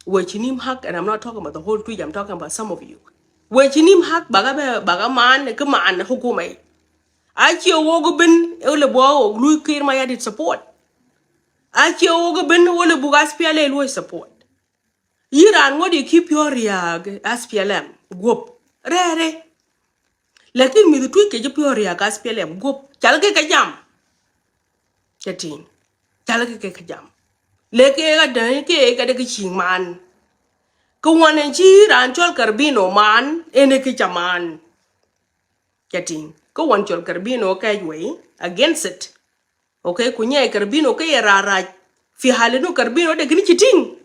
We chinim hak, and I'm not talking about the whole tweet, I'm talking about some of you. We chinim hak baga man ke man hukumai. Achi ogo ben ole bo lu kirma yadit support. Achi ogo ben ole bugas piale lu support. Iran ngodi keep your riag SPLM gop rere lakin mi tu ke je pure riag SPLM gop chalke ka jam chatin chalke ke jam leke ga dan ke ga de chi man ko wan chi ran chol karbino man ene ke chaman chatin ko wan chol karbino ka jwe against it. Okay, kunya karbino ke rara fi halinu karbino de gni chiting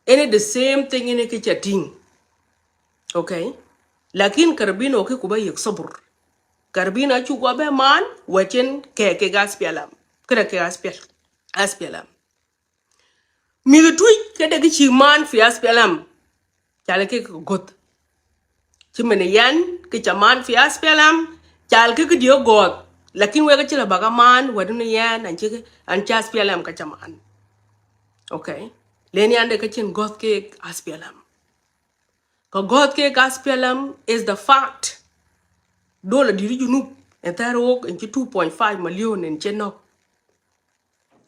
ene the same thing ene ke chating. Okay. Lakin karbino ke kuba yek sabur. Karbina chu kwa be man wachen ke gas pialam. Kena ke gas pialam. Mi tweet ke de chi man fi gas pialam. Chale ke got. Chimene yan ke chaman fi gas pialam. Chal ke dio got. Lakin we ke chila baga man wadune yan an chas pialam ka chaman. Okay. Leni ande ke chin got ke gas pialam. Ka got ke gas pialam is the fact. Dollar diri junub entire work in 2.5 million in Chenok.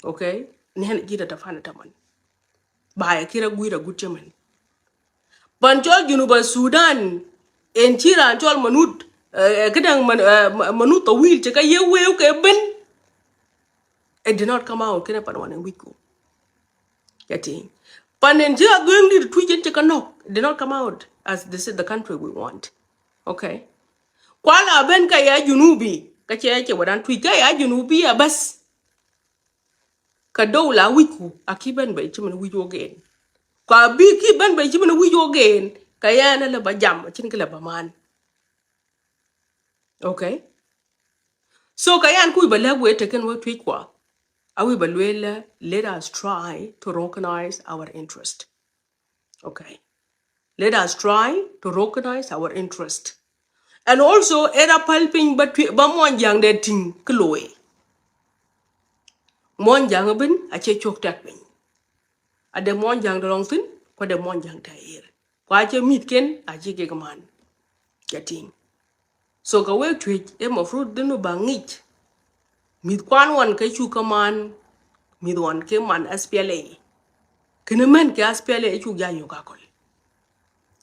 Okay? Nhen jida tafana taman. Baya kira guira guchemen. Panchol junuba Sudan en chira anchol manut kadang manut tawil cheka yewe ke ben. It did not come out kena panwan en wiku. Yati. Panenjia going to tweet cheka nok. It did not come out as this is the country we want. Okay? Kwala ben ka ya junubi kache yake wadan tweet ka ya junubi ya bas ka dawla wiku akiban bai chimen wijo gen ka bi ki ban bai chimen wijo gen ka yana la ba jam chin kala ba man. Okay, so ka yan ku ba lagwe taken wa tweet kwa awi ba lwela let us try to recognize our interest. Okay, let us try to recognize our interest. And also era palping ba mo jang de ting kloe mon jang bin a che chok tak bin ade mon jang de long tin ko de mon jang ta yer kwa che mit ken a che ke man chating. So ka we twitch e mo fruit dinu bangich mit kwan wan ke chu ka man mit wan ke man SPLA kene men ke SPLA e chu ja yo ka kol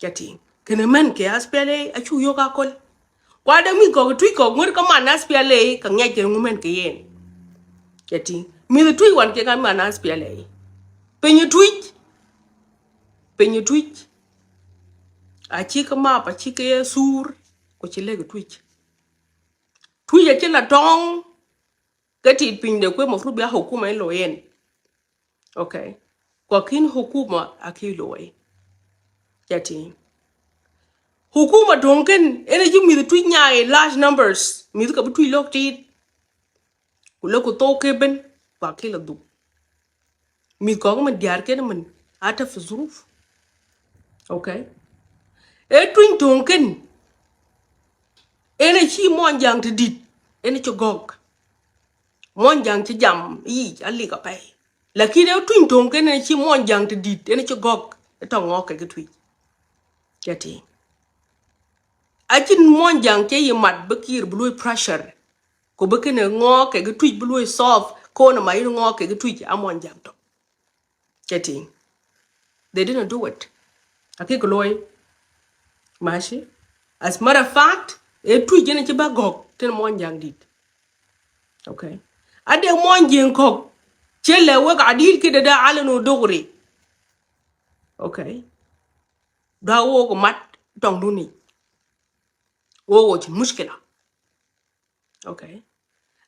chating kene men ke SPLA a chu yo ka kol kwa de mi ko twitch ko ngur ka man SPLA ka nya ke ngumen ke yen chating mi the twitch wan ke ka man SPLA penyu twitch a chi ka ma pa chi ke sur ko chi le twitch twitch a chi la tong Kati pinde kwe mafrubi ya hukuma ilo yen. Okay. Kwa kin hukuma akilo way. Kati. Hukuma donken ene ju mi tu nyaay large numbers. Mi ka bu tu lok ti. Ku lok to keben kwa kila du. Mi ko man diar ken man ata fi zuruf. Okay. E twin donken ene chi mon jang ti dit ene cho gog. Mon jang ti jam yi ali ka pay. Lakini e twin donken ene chi mon jang ti dit ene cho gog. Ito ngoke ke twi. Kati. Achin mon jang che yi mat bekir blue pressure. Ko bekene ngo ke ge tweet blue soft ko na mai ngo ke ge tweet amon jang to. Getting. They didn't do it. Aki ko loy mashi. As matter of fact, e tweet jene che bagok ten mon jang dit. Okay. Ade mon jang ko chele we ga dil ke da ala no dogri. Okay. Da wo ko mat tong duni. Wo chin mushkila. Okay.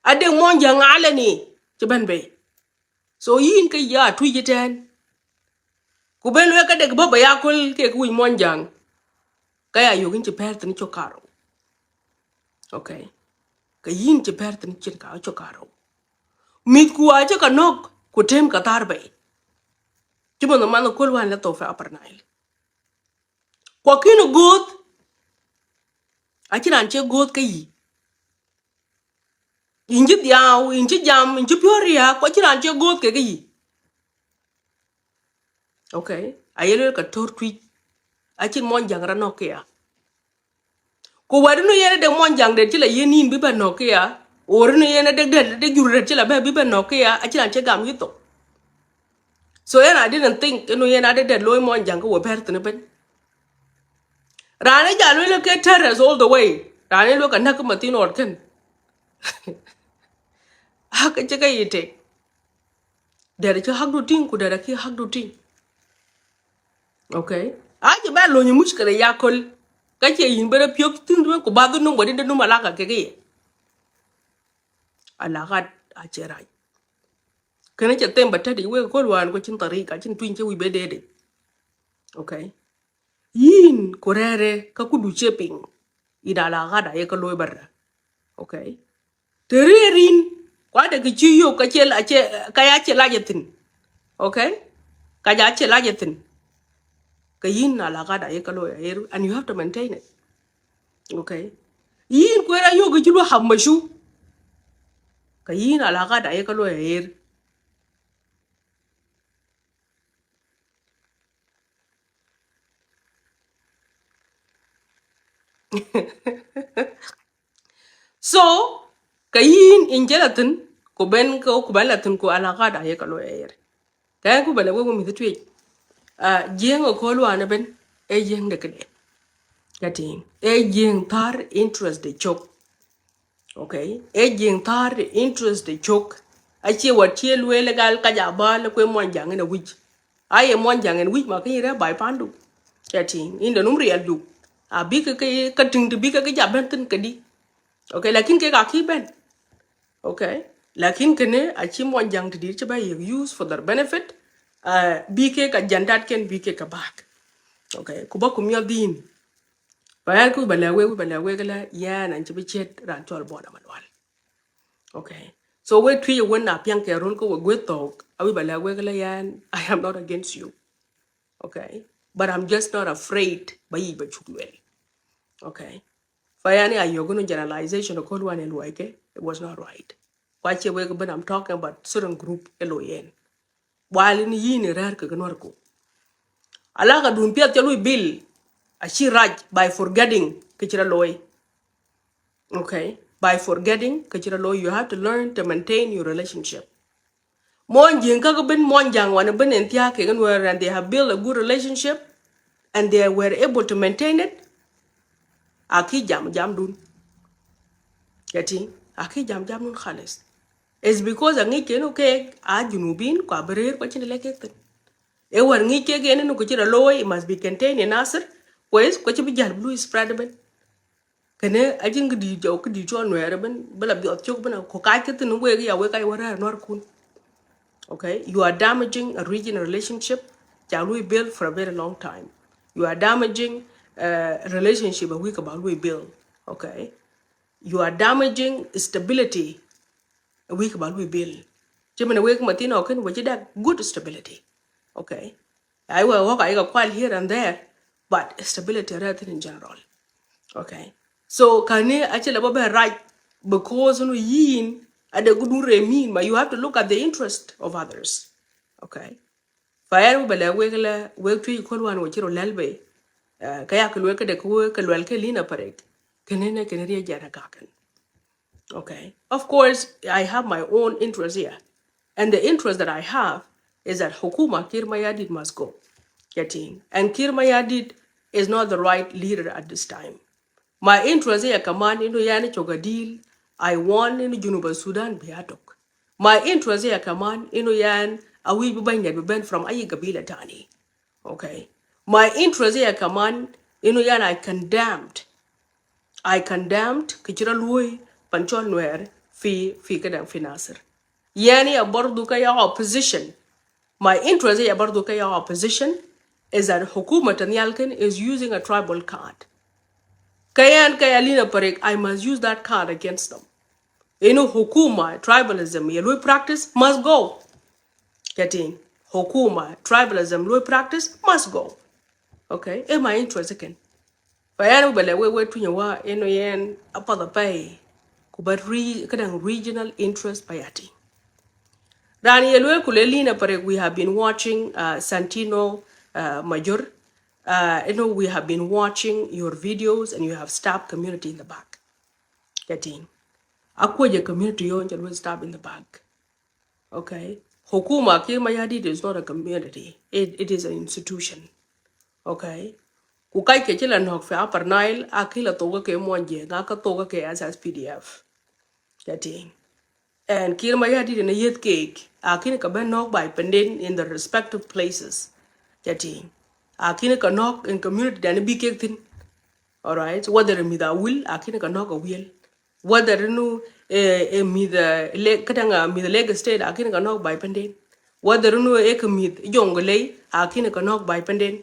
Ade mon jang ala ni che ban be. So yin ke ya tweet jeten. Kuben we ka de baba ya kol ke ku mon jang. Kaya yogin ci perte ni chokaro. Okay. Ka yin ci perte ni chin ka chokaro. Mit ku aja ka nok ku tem ka tarbe. Ci mo man ko wan la to fa aparnail. Ko kinu god a ci ran ce god ka yi. Inji diaw, inji jam, inji pioria ko ci ran ce god ke yi. Okay. Ayelo ka tortwi a cin mon jang ra nok ya. Ko wadu no yene de mon jang de ci la yenin bi ba nok ya. Or no yene de jurre ci la ba bi ba nok ya a ci ran ce gam yito. So and I didn't think you know yen added that low mon jang ko ber tene ben. Rane jalu lo ke terrace all the way. Rane lo kan nak matin or ken. Ha ka cheka yite. Dere che hak do ting ku dere ki hak do ting. Okay. Aje ba lo ni mushkere yakol. Ka che yin bere pyok tin do ko ba do no bodi de no malaka ke ke. Alagat a cherai. Kana che temba tadi we ko wan ko chin tarika chin twin che wi be dede. Okay. Yin korere ka kudu cheping ida la gada ye ka loy barra. Okay. Tererin kwa de ki yo ka chel ache ka ya chela jetin. Okay. Ka ya chela jetin. Ka yin na la gada ye ka loy and you have to maintain it. Okay. Yin kwera yo ga jilu hamashu. Ka yin na la gada ye ka loy So ka yin in jelatin ko ben ko balatin ko ala gada ye ka loy Kaya ku bala wo mi tuwe jeng ko lo ana ben e jeng de kede kati e jeng tar interest de chok. Okay e jeng tar interest de chok a che wat che lo legal ka ja ba le ko mon jang na wich aye mon jang en wich ma ka ira bai pandu kati inda numri aldu a bi ka ting bi ka ja ben tin kadi. Okay lakin ke ka ki ben. Okay lakin kene a chi mon jang ti dir che ba use for their benefit. BK ka jantat ken BK ka bak. Okay, kuba kumya din. Bayan ku balawe gala yan an chibi chet ran chol bona malwal. Okay. So we three when na piang ke rol ko we talk, awi balawe gala yan I am not against you. Okay. But I'm just not afraid by ba chukwel. Okay. Fayani ayogono generalization of one and it was not right. Kwache we but I'm talking about certain group LON. While in yin rare ka ganor ko. Alaka dun pia chalu bill a she raj by forgetting kichira loy. Okay. By forgetting kichira loy, you have to learn to maintain your relationship. Mon jing ka ben mon jang wana ben entia ke and they have built a good relationship and they were able to maintain it. Aki jam dun. Yati aki jam dun khalis. It's because angi ken okay a junubin kwa berer kwa chinde lekek. E war ngi ke gene no kichira loy, it must be contained in asir. Pues kwa chibi jar blue spread ben. kene ajin gidi jo kidi jo nwere ben bela bi otchok ben ko kai ke tin we ya we kai wara nor kun. Okay, you are damaging a regional relationship that we built for a very long time. You are damaging a relationship that we can we build. Okay, you are damaging stability a week about we build. Jimmy wake Martino can which that good stability. Okay. I will walk I got quite here and there, but stability rather in general. Okay. So can you actually about right because no yin at the good mean, but you have to look at the interest of others. Okay. Fire bala wegla weg tu ko wan wo chiro lalbe kaya ko weka de ko ka lwel ke lina parek kenene kenere jara kaken. Okay. Of course, I have my own interest here. And the interest that I have is that Hukuma Kir Mayadid must go. Getting. And Kir Mayadid is not the right leader at this time. My interest here, command into Yani Chogadil, I want in Junuba Sudan Biatok. My interest here, command into Yan, I will be buying that we from Ayi Gabila Tani. Okay. My interest here, command into Yan, I condemned kichira lui panchol nuer fi kadang fi Nasir. Yani abordu kaya opposition. My interest ya abordu kaya opposition is that Hukuma Tanyalkin is using a tribal card. Kaya kaya lina parek, I must use that card against them. Hukuma, tribalism, ya lui practice must go. Getting Hukuma, tribalism, lui practice must go. Okay, in my interest again. Bayanu bale we tunya wa yen apa the pay kubat kadang regional interest payati. Rani yelwe kulelina pare we have been watching Santino Major. We have been watching your videos and you have stabbed community in the back. Getting akwaje community yo will stab in the back. Okay. Hukuma Kirmayadi is not a community. It is an institution. Okay. Kukai ke chila nok fe upper Nile akila toga ke monje ngaka toga ke as PDF. Getting. And Kirmaya did in a yet cake, Akina ka ben nok by pending in the respective places. Getting. Akina ka nok in community than a big cake thing. Alright. Whether me the will, Akina ka nok a will. Whether no me the leg katanga me the leg state, Akina ka nok by pending. Whether no ekamid yongole, Akina ka nok by pending.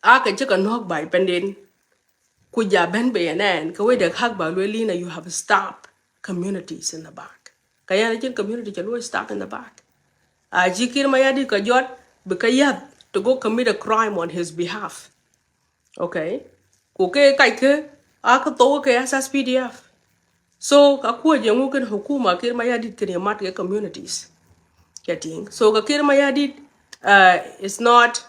Aka check a knock by pending. Kuja ben bayanan, kawe de hak ba lwelina you have stopped communities in the back. Kaya na community can stop in the back. Jikir mayadi ka jot bikayat to go commit a crime on his behalf. Okay? Kuke kaike aka to ke asas PDF. So kakuwa jengu kan hukuma kir mayadi kene mat ke communities. Getting. So kakir mayadi is not.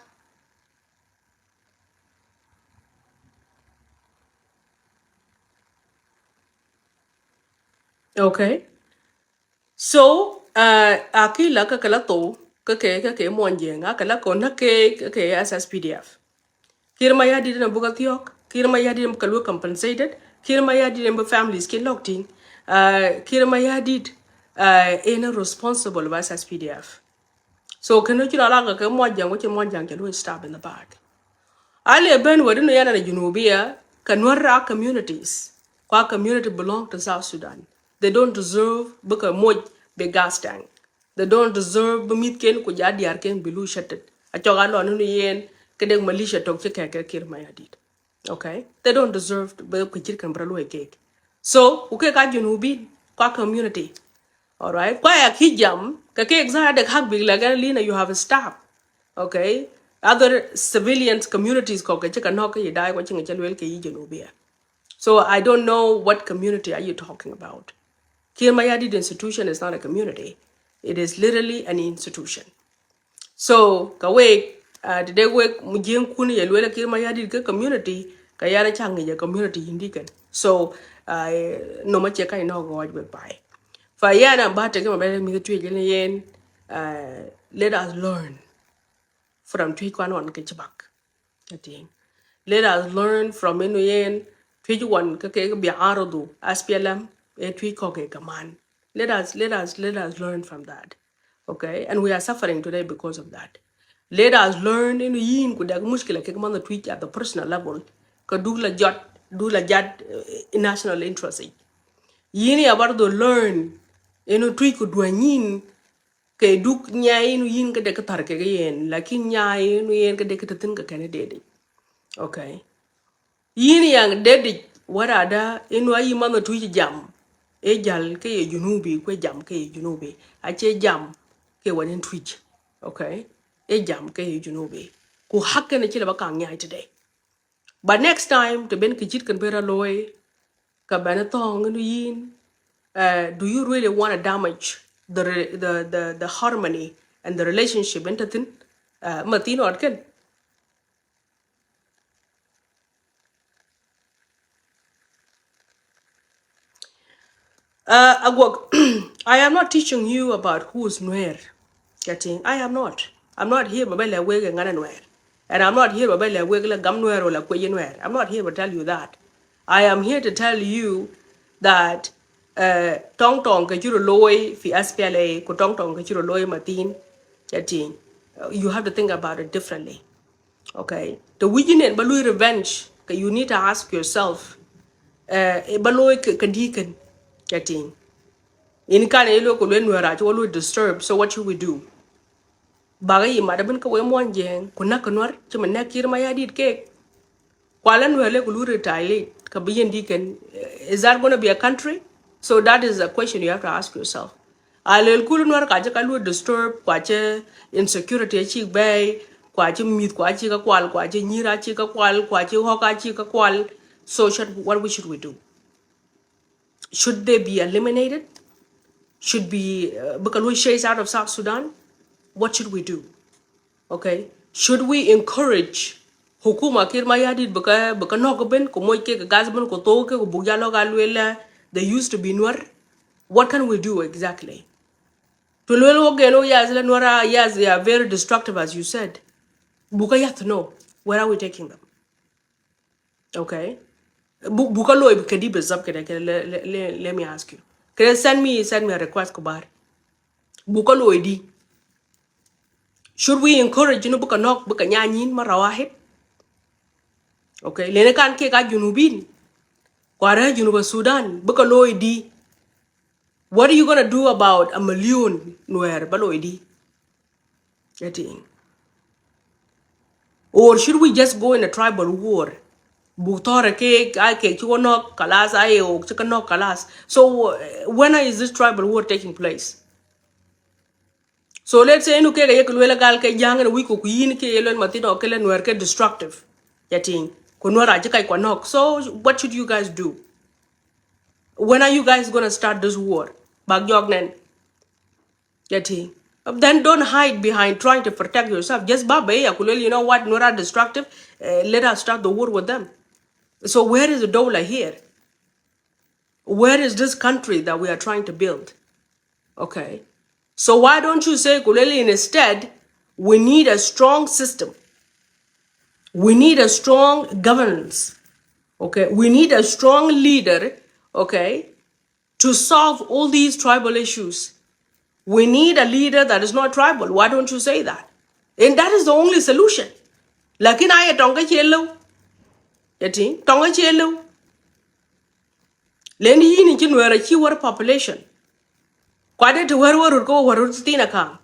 Okay. So, akila ka kala to ka ke monjenga kala ko na ke asas PDF. Kirma ya di na buga tiok, kirma ya di kalu compensated, kirma ya di na families ke locked in, kirma ya di in responsible by asas PDF. So kanu chira la ka monjang ke lu stab in the back. Ali ben wadu no yana na junubia kanwara communities. Kwa community belong to South Sudan. They don't deserve buka moj be gas tank. They don't deserve bumit ken ku jadi arken bilu shatet. Achoga lo anu yen kedeng militia tok cheke kir mayadit. Okay? They don't deserve to be kuchir kan bralu cake. So, uke ka junubi kwa community. All right? Kwa ya kijam ka ke exada hak big lagan lina you have a stop. Okay? Other civilians communities ko ke cheka no ke dai ko chinga chalwel ke yijeno. So I don't know what community are you talking about. Kirmayadid institution is not a community. It is literally an institution. So kawe today we mujeng kuni yelwela Kirmayadid ke community kayana changi ya community indikan. So no mache kai no go wajbe pai. Fayana bata kama bale mi tuye jene yen let us learn from Twikwan Kitchabak. Let us learn from Inuyen, Twijuan Kake Biarodu, Aspialam, a Twikoke Kaman. Let us learn from that. Okay? And we are suffering today because of that. Let us learn in Yin Kudak Muskila Kekman the Twitch at the personal level. Kadula Jot do la jad national interest. Yini abar do learn eno tui ku duanyin ke duk nyai nu yin ke de ka tar ke yen lakin nyai nu yen ke de ka tin ka kene dede. Okay. Yini yang dede warada eno ayi mano tui jam. E jal ke ye junubi kwe jam ke ye junubi. Ache jam ke wanen twitch. Okay. E jam ke ye junubi. Ku hakke ne chile baka nyai today. But next time to ben kichit kan bera loy ka bana tong nu yin. Do you really want to damage the harmony and the relationship entertain Martin Orkin? I am not teaching you about who's where. Getting I am not. I'm not here to tell you where. And I'm not here to tell you where gam where or like where. I'm not here to tell you that. I am here to tell you that tong tong ka juro loy fi SPLA ko tong tong ka juro loy Martin. Getting you have to think about it differently. Okay. The weekend balui revenge. You need to ask yourself. Baloi kadikan. Getting. In kan elo ko len wera to lo disturb. So what should we do? Bagay madaban ka we mon jeng ko nakanwar ci man nakir ma yadit ke kwalan wele ko lu retaliate ka biyen diken. Is that going to be a country? So that is a question you have to ask yourself. Alel kulunwar ka ka lu disturb kwache insecurity chi bay kwache mit kwache ka kwal kwache nyira chi ka kwal kwache hoka chi ka kwal. So should we do? Should they be eliminated? Should be because chased out of South Sudan? What should we do? Okay. Should we encourage hukuma kirma yadid baka nogoben ko moy ke gazben ko to ke ko bugyalo galwela they used to be nur? What can we do exactly? To lwelo geno yes la nwara yes they are very destructive as you said. Buka you have to know where are we taking them? Okay. Buka loy kedi bezap kede let me ask you. Can send me a request kubar. Buka loy di. Should we encourage buka nok buka nyanyin marawahid? Okay, lene kan ke ka junubin. Kwara junuba Sudan, buka loidi. What are you gonna do about a million nuer baloidi? Getting. Or should we just go in a tribal war? Buktore ke ay ke chuno kalas ay o chikano kalas. So when is this tribal war taking place? So let's say no ke ye kulwela gal ke jang na wiku ku yin ke yelen matino ke len nuer ke destructive. Getting. Kunwara jikai kwanok. So what should you guys do? When are you guys gonna start this war? Bagyognen. Getting. Then don't hide behind trying to protect yourself. Just babe, you know what? Nora destructive. Let us start the war with them. So where is the dollar here? Where is this country that we are trying to build? Okay. So why don't you say Kuleli instead? We need a strong system. We need a strong governance. Okay. We need a strong leader. Okay. To solve all these tribal issues. We need a leader that is not tribal. Why don't you say that? And that is the only solution. Lakin ay tonga chelo. Yeti tonga chelo. Lendi yini chinwera chi war population. Kwade to war ko war tina ka.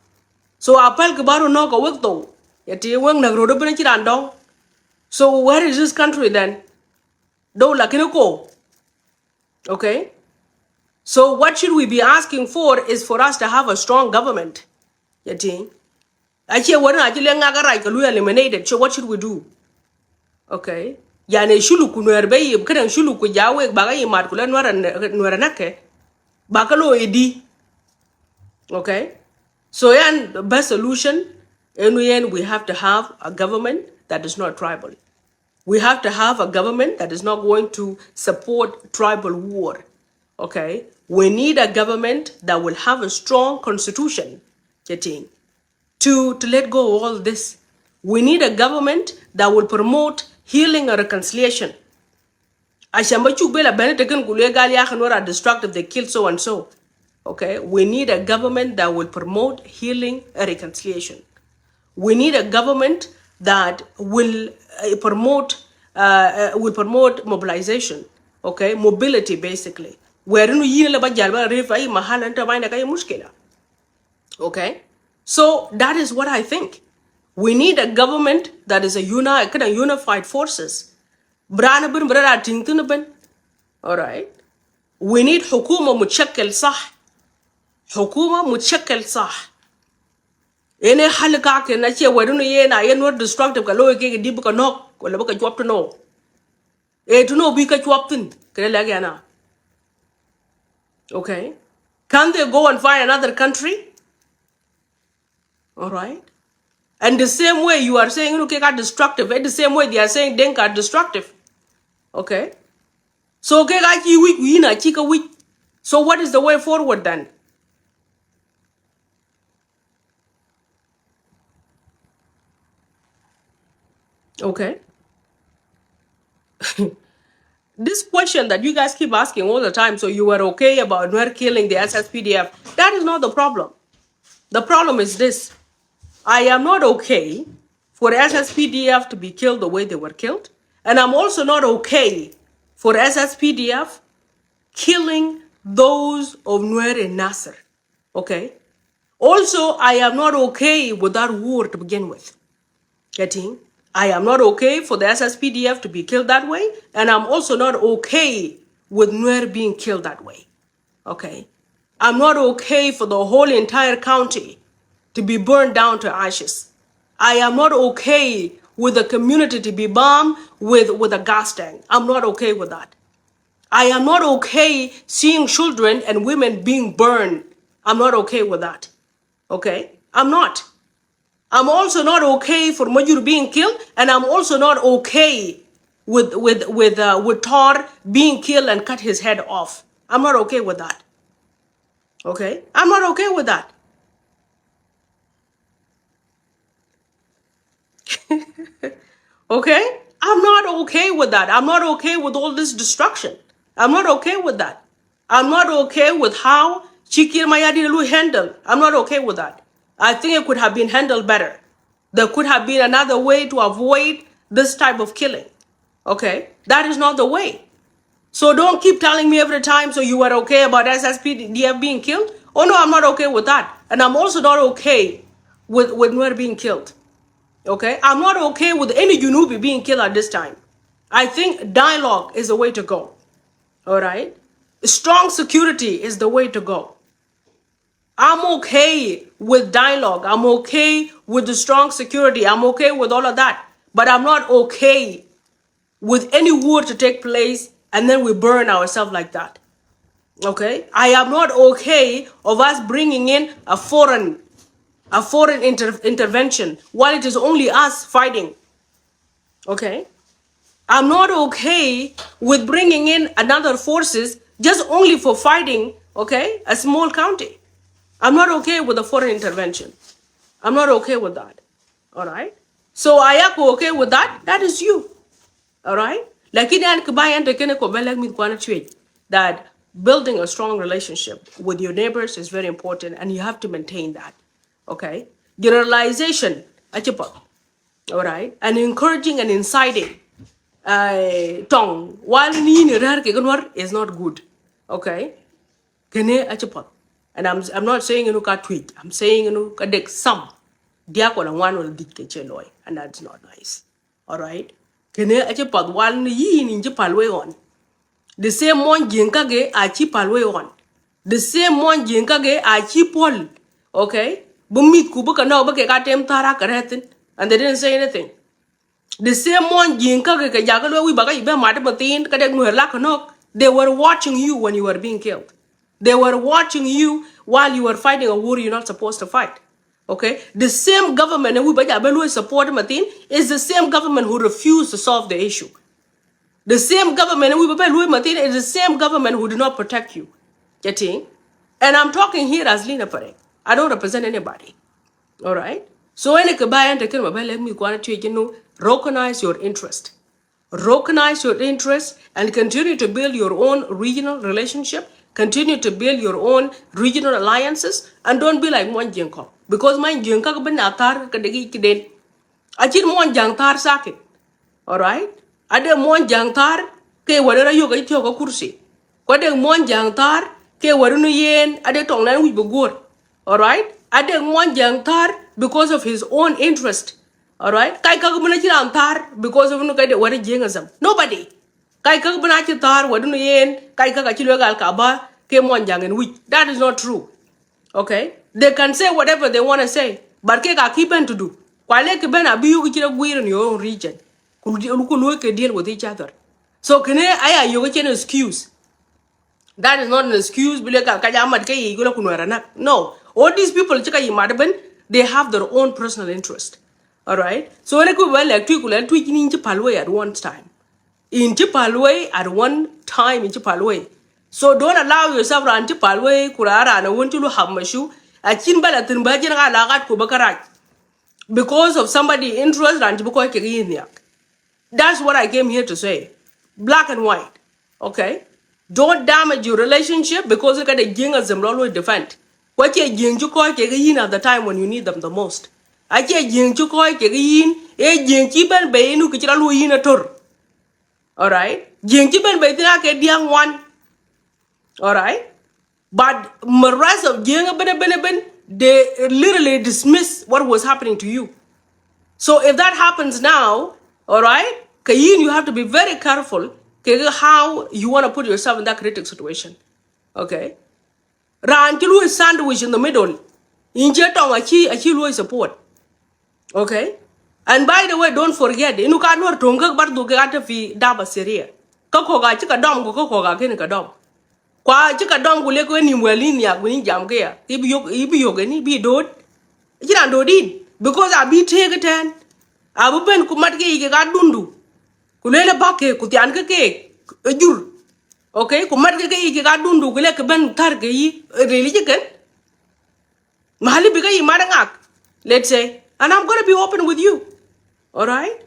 So apel ke baro no ko wekto. Yeti weng na rodo bene chirandong. So where is this country then? Do lakino ko. Okay? So what should we be asking for is for us to have a strong government. Yeti. Actually, what eliminated. So what should we do? Okay. Yani shulu kunwer bay kadang shulu ku jawe bagay mat kula nwara nake bakalo edi. Okay. So yan the best solution in the end we have to have a government that is not tribal. We have to have a government that is not going to support tribal war. Okay. We need a government that will have a strong constitution. Getting. To let go of all this. We need a government that will promote healing and reconciliation. Ashamba chukbela benetaken kulegal yahanwara destructive, they kill so and so. Okay, we need a government that will promote healing and reconciliation. We need a government that will promote will promote mobilization, okay, mobility basically. Where you yin le ba jalba refa I mahala nta maina kay mushkila. Okay? So that is what I think. We need a government that is a kind of unified forces. Brana bin brada tingtuna bin. All right? We need حكومة متشكل صح. حكومة متشكل صح. Ene hal ka ke na che wadunu ye na ye no destructive ka lo ke di buka nok ko le buka chwap to no. E to no bi ka chwap tin ke le ga na. Okay? Can they go and find another country? All right? And the same way you are saying okay are destructive, in the same way they are saying Denka are destructive. Okay? So okay we na chika weak. So what is the way forward then? Okay? This question that you guys keep asking all the time, so you were okay about Nuer killing the SSPDF, that is not the problem. The problem is this. I am not okay for SSPDF to be killed the way they were killed. And I'm also not okay for SSPDF killing those of Nuer and Nasser. Okay? Also, I am not okay with that war to begin with. Getting? I am not okay for the SSPDF to be killed that way, and I'm also not okay with Nuer being killed that way. Okay? I'm not okay for the whole entire county to be burned down to ashes. I am not okay with the community to be bombed with a gas tank. I'm not okay with that. I am not okay seeing children and women being burned. I'm not okay with that. Okay? I'm not. I'm also not okay for Majur being killed, and I'm also not okay with Tor being killed and cut his head off. I'm not okay with that. Okay? I'm not okay with that. Okay? I'm not okay with that. I'm not okay with all this destruction. I'm not okay with that. I'm not okay with how Chikir Mayadilu handled. I'm not okay with that. I think it could have been handled better. There could have been another way to avoid this type of killing. Okay? That is not the way. So don't keep telling me every time, so you were okay about SSPDF being killed? Oh no, I'm not okay with that. And I'm also not okay with Nuer being killed. Okay? I'm not okay with any Junubi being killed at this time. I think dialogue is the way to go. All right? Strong security is the way to go. I'm okay with dialogue. I'm okay with the strong security. I'm okay with all of that. But I'm not okay with any war to take place and then we burn ourselves like that. Okay? I am not okay of us bringing in a foreign intervention while it is only us fighting. Okay? I'm not okay with bringing in another forces just only for fighting, okay, a small county. I'm not okay with a foreign intervention. I'm not okay with that. All right? So I am okay with that. That is you. All right? Lakini an kubayan tekene ko belek mit kwana chwe that building a strong relationship with your neighbors is very important and you have to maintain that. Okay? Generalization, achipa. All right? And encouraging and inciting tongue while ni rar ke gunwar is not good. Okay? Kene achipa. And I'm not saying you know ka tweet. I'm saying you know ka dek some. Dia ko la wan wala dik ke cheloy and that's not nice. All right? Kene ache pad wal ni yi ni je palwe on. The same one jinkage achi palwe on. The same one jinkage achi pol. Okay? Bumit ku buka no buke ka tem tara karetin and they didn't say anything. The same one jinkage ka jagalwe wi baga ibe mate batin ka dek nuher la kanok. They were watching you when you were being killed. They were watching you while you were fighting a war you're not supposed to fight. Okay? The same government and we support Martin is the same government who refused to solve the issue. The same government and we Martin is the same government who did not protect you. Getting? And I'm talking here as Lina Pare. I don't represent anybody. All right? So any kabayan taken let me recognize your interest. Recognize your interest and continue to build your own regional relationship. Continue to build your own regional alliances and don't be like Mon Jinko. Because my Jinko ben atar kadegi kiden. Ajin Mon Jang tar sakit. Alright? ade mon jang tar ke wadara yo ga tiyo ga kursi ko de mon jang tar ke warunu yen ade tong nan wi bugor all right ade mon jang tar because of his own interest all right kai ka gumna jiran tar because of no kai de wari jengazam nobody kai ka gumna ci tar wadunu yen kai ka ci legal ka ba ke mon jang en wi that is not true. Okay, they can say whatever they want to say, but ke ka kiben to do. Kwale ke ben abi yu kichira gwir in your own region. Kulu ke deal with each other. So kene aya yu ke an excuse. That is not an excuse. Bile ka kaja amat ke yi gula kunwara na. No, all these people chika yi madben, they have their own personal interest. All right. So when ku well like kula tweet ni inchi palwe at one time. Inchi palwe at one time inchi palwe. So don't allow yourself to anti palwe kurara na want to hamashu a chin bala tin bajin ga lagat ko bakarat because of somebody interest and because ke. That's what I came here to say. Black and white. Okay? Don't damage your relationship because you got a jing as them always defend. What you jing to call yin at the time when you need them the most. I can't jing to call yin, a jing chiban bay no kitchen yin a tour. Alright? Jing chiban bay the young one. Alright? But the rest of jing they literally dismiss what was happening to you. So if that happens now, all right, Kayin, you have to be very careful how you want to put yourself in that critical situation. Okay? Rankilu is sandwich in the middle. Injetong achi lu support. Okay? And by the way, don't forget, inu kanwar tonga bardu gata fi daba seria. Kakoga chika dom go kakoga ken ka dom. Kwa chika dom go leko ni mwelini ya guni jam ke ya. Ibi yogeni bi dod. Jira dodin because I be take it ten. Abu ben kumat ke ga dundu kulele bakke kutian ke ejur okay kumat ke ga dundu kule ke ben tar ke yi religi ken mahali bi ke madangak let's say and I'm going to be open with you all right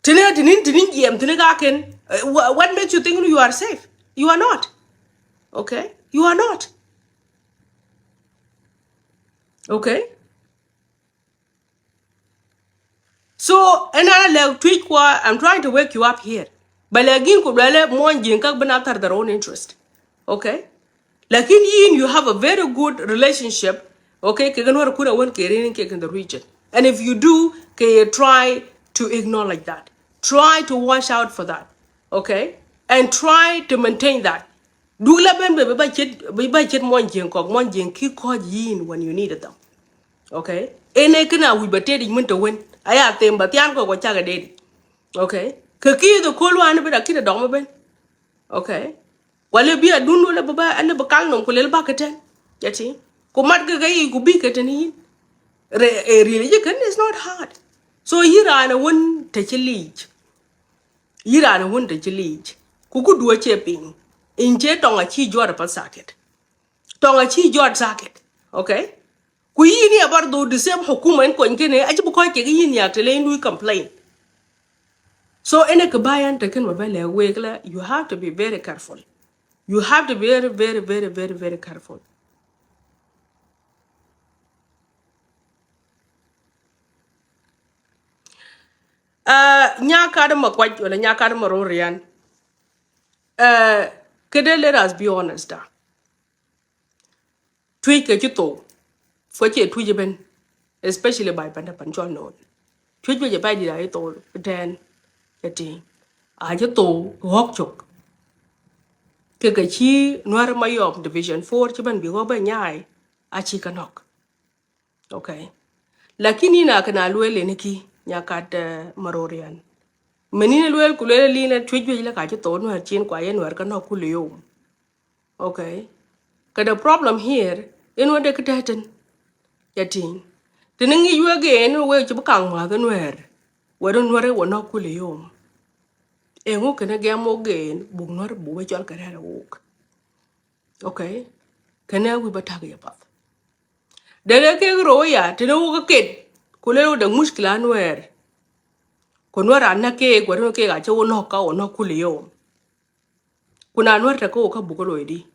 tinin gem tinin ga ken what makes you think you are safe you are not okay you are not okay. So, another tweet I'm trying to wake you up here. But again, could really more after their own interest. Okay? Like in yin, you have a very good relationship. Okay, in the region. And if you do, try to acknowledge that. Try to watch out for that. Okay? And try to maintain that. Do la ben be ba chet mon jing ki ko yin when you needed them. Okay, ene kana wi batedi munta wen aya temba tian ko chaga dedi. Okay, kaki the kolu ane beda kida dogma ben. Okay, wale biya dundu le baba ane bakal nom ko le baketen yati ko mat ga yi ku bi ketani really kan is not hard. So yira na won ta chilij yira na won ta chilij ku ku duwa cheping inje tonga chi jor pa saket tonga chi jor saket. Okay, kuyini abardo the same hukuma en ko ngene aji bu ko ke yini ya tele lui complain. So ene ke bayan te ken mabele wegla you have to be very careful. You have to be very careful. Nya kada makwaj wala nya kada marorian. Kede let us be honest da. Tui ke chito foche tui ben especially by panda panchol no. Tui je by di dai to den yati. Aje to hok chok. Ke chi nuar mayom division 4 chiban bi go ba nyai achi kanok. Okay. Lakini na kana luele niki nyakat marorian. Menine luel kulele lina twijwe la ka to nuar chin kwa yen nuar kanok kulio. Okay. Kada problem here in wade kitaten yatin. Tiningi yu again we chibukang ma nuar. Wadu nuare wanok kulio. Engu kena gamo again bung nuar buwe chol karera wuk. Okay. Kana we bataga yapath. Dele ke roya tene wo ket kulelo de mushkila nwer ko nwar anake ko no ke ga che wono ka wono kuliyo kuna nwar ta ko ka bugolo idi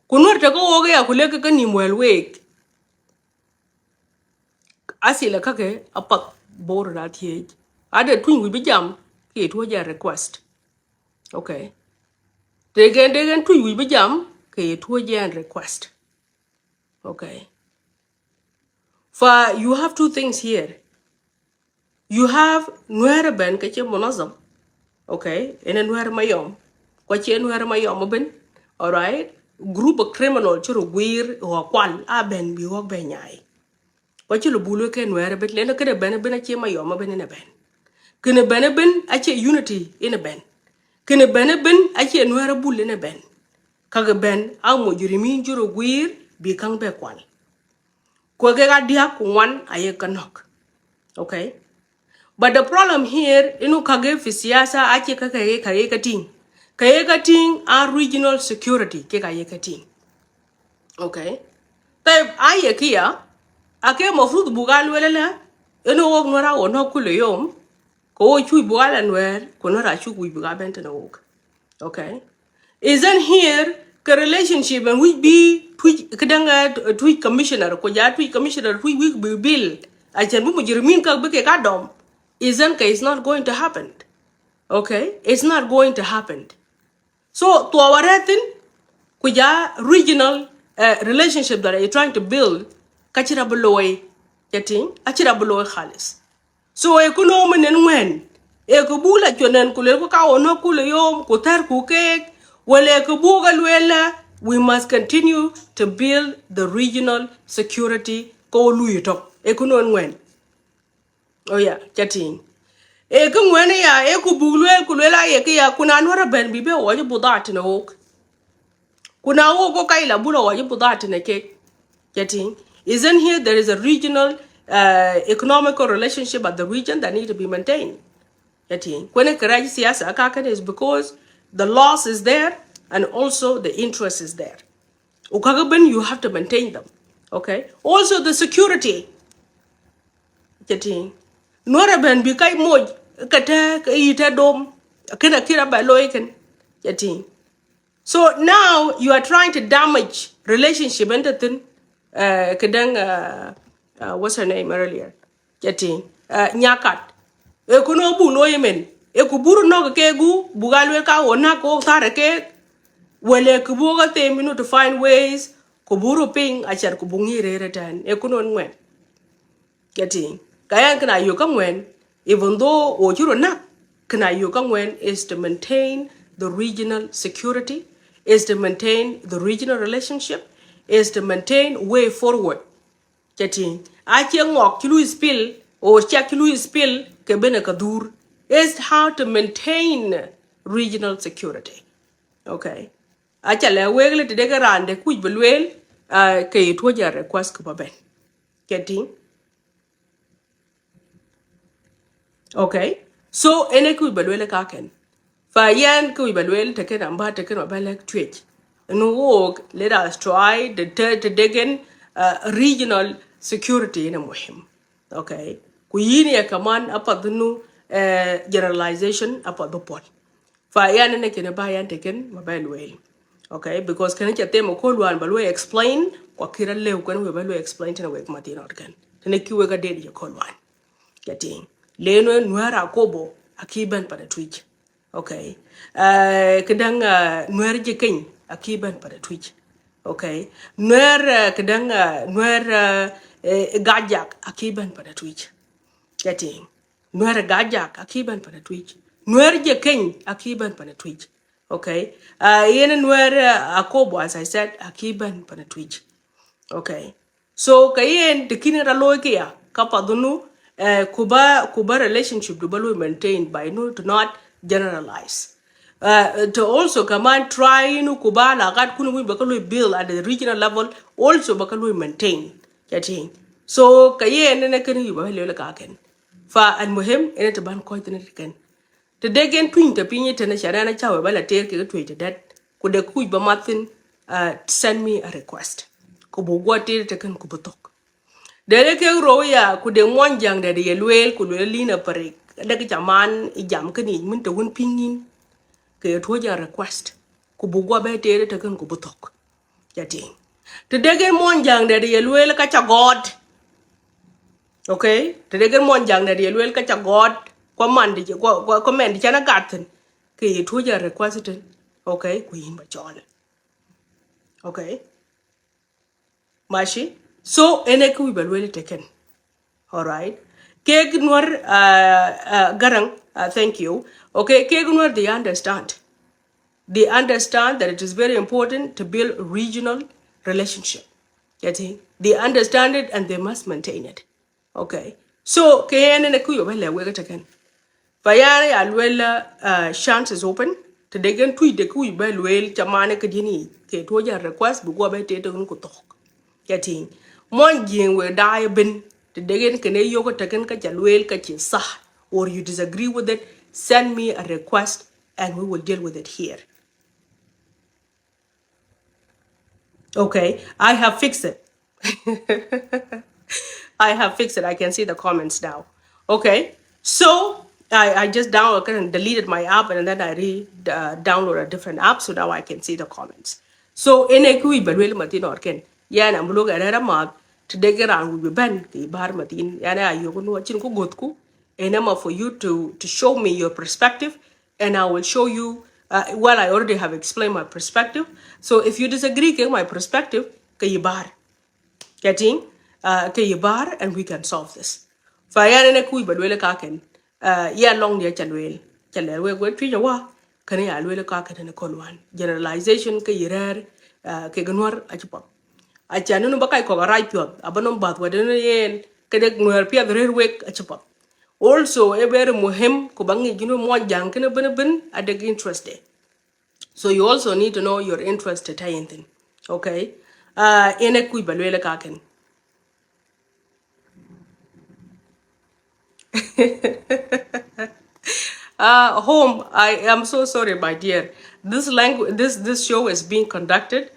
kunwar ta ko ga ya kule ka ni mwelwe asila ka ke apat bor na tie Ada twin we be jam ke to ja request. Okay. Degen twin we be jam ke to ja request. Okay. For you have two things here. You have nuera ben ke che monazam. Okay, in a nuera mayom. Kwa che nuera mayom ben. All right. Group of criminal churu gwir or kwal a ben bi wok ben nyai. Kwa chulu bulu ke nuera bet lena kede ben a che mayom ben in a ben. Kene ben a che unity in a ben. Kene ben a che nuera bul in a ben. Kaga ben a mo jurimin juru gwir bi kang be kwal. Kwa ke ga dia kwan aye kanok. Okay. But the problem here, inu kage fi siyasa ake kaye kating. Kaye kating are regional security ke kaye kating. Okay. Taib aye kia, ake mafrut bugal welele, inu wog nwara wono kule yom, ko wo chui bugal anwer, ko nwara chu kui bugal bente na wog. Okay. Isn't here the relationship and we be tweet commissioner ko ja tweet commissioner we be bill I can bu mujrimin ka be ka dom isn't it's not going to happen. Okay, it's not going to happen. So to our ratin ko ja regional relationship that you're trying to build kachira beloy getting achira beloy khalis. So economy nen wen e ko bula chonen kule ko ka ono kule yom ko tar ku ke wale ko buga lwela we must continue to build the regional security ko luito economy wen oh yeah chatting e ko wen ya e ko bugulwel kulwela ye ke ya kuna nwara ben bibe wo je budat na ok kuna wo ko kaila bula wo je budat na ke getting isn't here there is a regional economical relationship at the region that need to be maintained. Getting when it is because the loss is there and also the interest is there. Ukagaben, you have to maintain them. Okay. Also the security. Getting Nora ben bikai moj kata ita dom kena kira ba loiken. Getting so now you are trying to damage relationship entertain what's her name earlier? Getting nyakat. E kuno bu no yemen. E kuburu no kegu bugalwe ka ona ko tare ke wele kubuga te to find ways kuburu ping achar kubungi re tan. E kuno ngwen. Getting kayan kana yo kamwen even though o juro na kana yo kamwen is to maintain the regional security, is to maintain the regional relationship, is to maintain way forward. Getting I can walk to spill or check to spill kebene kadur is how to maintain regional security. Okay. Achale wegle te dega rande kuj belwel kay toja request ko ben. Getting okay. So ene kuj belwel ka ken. Fa yan kuj belwel te ken amba te ken mabelek twitch. No work, let us try the degen regional security in a muhim. Okay. Kuyini ya kaman apa dunu generalization apa dupol. Fa yan ne kene ba yan teken mabel well. Okay, because kene chate mo ko luan balwe explain kwa kira lew kan we balwe explain tena we mati not kan. Tene kiwe ga dedi ko luan. Getting leno nuara kobo akiban pada twitch. Okay. Kedang nuar jekeng akiban pada twitch. Okay. Nuar kedang nuar gajak akiban pada twitch. Getting nuar gajak akiban pada twitch. Nuar jekeng akiban pada twitch. Okay. Yene nuar akobo as I said akiban pada twitch. Okay. So kayen tekini raloy kaya kapadunu kuba relationship to be maintained by no to not generalize. To also command try no kuba la gat kunu bakalu build at the regional level also bakalu maintain. Getting so kayen ne kan yuba hele ka ken. Fa al muhim ene to ban ko tene ken. To degen twin to pinye tene shara na chawe bala ter ke to that ku de ku ba matin send me a request. Kubu gwati te kan kubutok. Dere ke roya ku de monjang de yelwel ku le lina pare de ke jaman jam kan ni mun te won pingin ke toja request ku bu gwa be tere te kan kubutok. Yati te dege monjang de yelwel ka cha god. Okay te dege monjang de yelwel ka cha god kwa man di kwa men di chana gaten ke ye tuja request it, okay ku yin ba chole, okay mashi. So ene ku ba really taken, all right. Keg Noor Garang, thank you. Okay, Keg Noor, they understand. They understand that it is very important to build regional relationship. Getting they understand it and they must maintain it. Okay. So KN and Kuyo Bella Wega again. Fayari Alwella chance is open. To they can tweet the Kuy Bellwell Chamane Kadini. Ketoja request Bugua Bete talk. Getting one jing will die bin. To they can yoga taken Kajalwell Kachisa or you disagree with it, send me a request and we will deal with it here. Okay, I have fixed it. I have fixed it. I can see the comments now. Okay, so I just downloaded and deleted my app and then I download a different app so now I can see the comments. So in a kui balwel matin orken yana mulog era mat to degeran we ben the bar matin yana ayogo no chin ko gotku enema for you to show me your perspective and I will show you well I already have explained my perspective. So if you disagree with my perspective kay bar getting kay bar and we can solve this. Fayana ne kui balwele kaken ya long dia chalwel chalel we twi wa kan ya lwele kaken ne konwan generalization kay yirer kay ganwar achipot achanu no bakay ko right pyot abanom bat wadene yen kede nwer pia rer wek achipot. Also a very muhim ko bangi gino mo jang kene ben adeg interest de. So you also need to know your interest to tie in. Okay? Ene kui balwele kaken. Home, I am so sorry, my dear. This language, this show is being conducted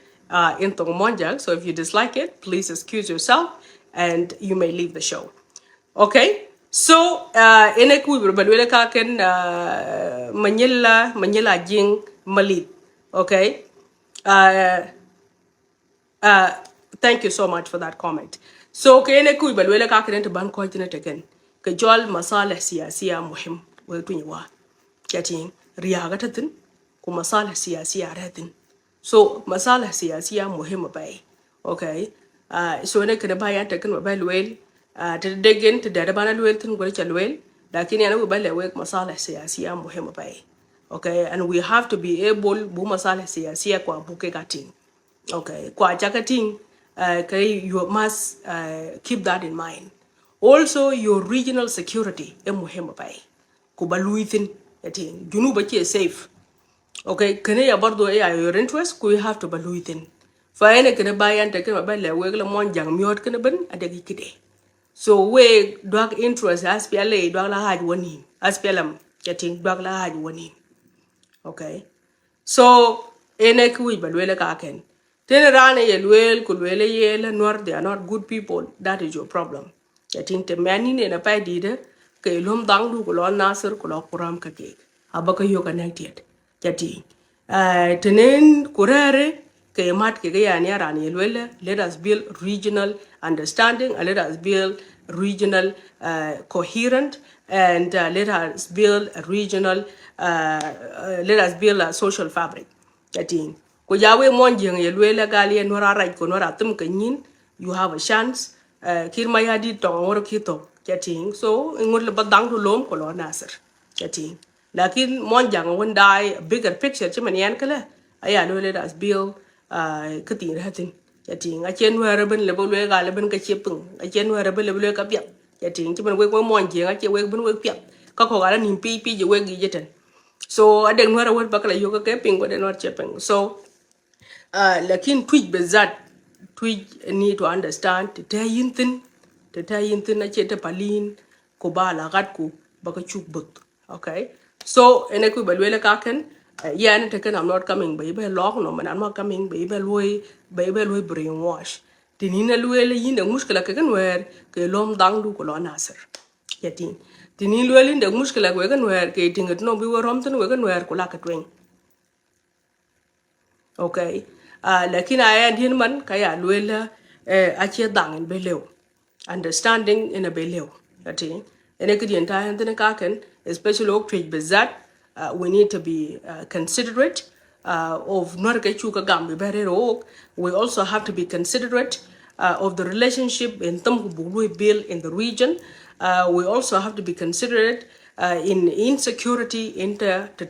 in Tongmonjang. So if you dislike it, please excuse yourself, and you may leave the show. Okay. So ene ku balwele ka ken Manila jing malit. Okay. Uh, uh, Thank you so much for that comment. So kene ku balwele ka ken to ban ko tina teken. Ke jol masala siyasiya muhim wa tunwa. Getting riyaga tatin ku masala siyasiya ratin. So masala siyasiya muhim bay. Okay. So ne kene bayan teken wa balwele to degen to dada bana luel tin gwel chalwel lakini ana wibale wek masala siyasiya muhimu pai. Okay, and we have to be able bu masala siyasiya kwa buke kating. Okay, kwa chakating you must keep that in mind. Also your regional security e muhimu pai. Kubaluithin yating junuba chi safe. Okay, kene ya bardo ya your interest ku you have to baluithin. Fa ene kene bayan te kene bale wek la mon jang miot kene ben adegi kide. So we drug interest as PLA drug la haj wani as PLM getting drug la haj wani. Okay. So ene kui balwele kaken. Tene rane ye luel kulwele ye le nor they are not good people. That is your problem. Getting te mani ne na pa dide ke lom dang du kulo nasir kulo kuram kake. Abaka yo connected. Getting tenen kurare ke mat ke ya ni rane ye luel let us build regional understanding and let us build regional coherent and let us build a regional let us build a social fabric kating ko yawe mon jeng ye lwela gali en wara raj ko wara tum kanyin you have a chance kir ma yadi to wor kito kating so ngol le badang to lom ko lo nasir kating lakin mon jang won dai bigger picture chiman yan kala aya lo let us build kating hatin kating a chen wara ben le bo le ga le ben ka chepung a chen wara ben le ka pyap kating chiman we ko mon jeng a che we ben we pyap ka ko ga ni pi je we gi jeten. So I don't know what bakala yoga caping but they're not chipping. So lakin tweet bezat tweet need to understand to tell yintin na cheta palin ko ba la gat ko baka chuk but okay. So ene ku balwele kaken yeah and taken I'm not coming baby long no man I'm not coming baby loy brainwash tinina luele yin de muskala kaken wer ke lom dang du ko lo nasir yatin tini lueli de muskala we kan wer ke tinget no bi worom tan we kan wer kula ka twen okay lakin aya din man kaya luela a che dang in belew understanding in a belew yatin ene kidien ta hen tan ka ken especially ok trade bezat we need to be considerate of not we also have to be considerate of the relationship in build in the region. We also have to be considerate in insecurity into the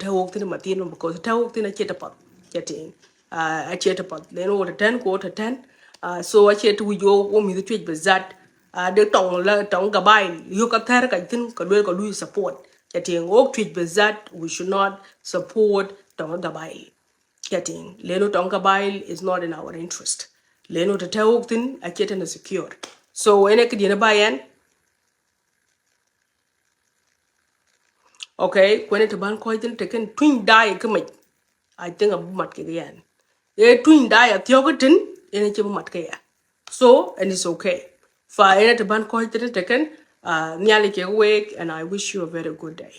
because getting a chetapot then over 10 quarter 10 so a chet we go mi the tweet bezat de tong la tong ka bai yo ka ter ka tin ka lo ka lu support getting ok tweet bezat we should not support tong ka bai getting leno tong ka bai is not in our interest leno to tell tin a chet and secure so ene kidi na bayan okay when it ban ko tin teken twin die ka I think a mat ke yan. A twin die at yogatin in a chibumat ke. So, and it's okay. For a ban call taken, nearly a week, and I wish you a very good day.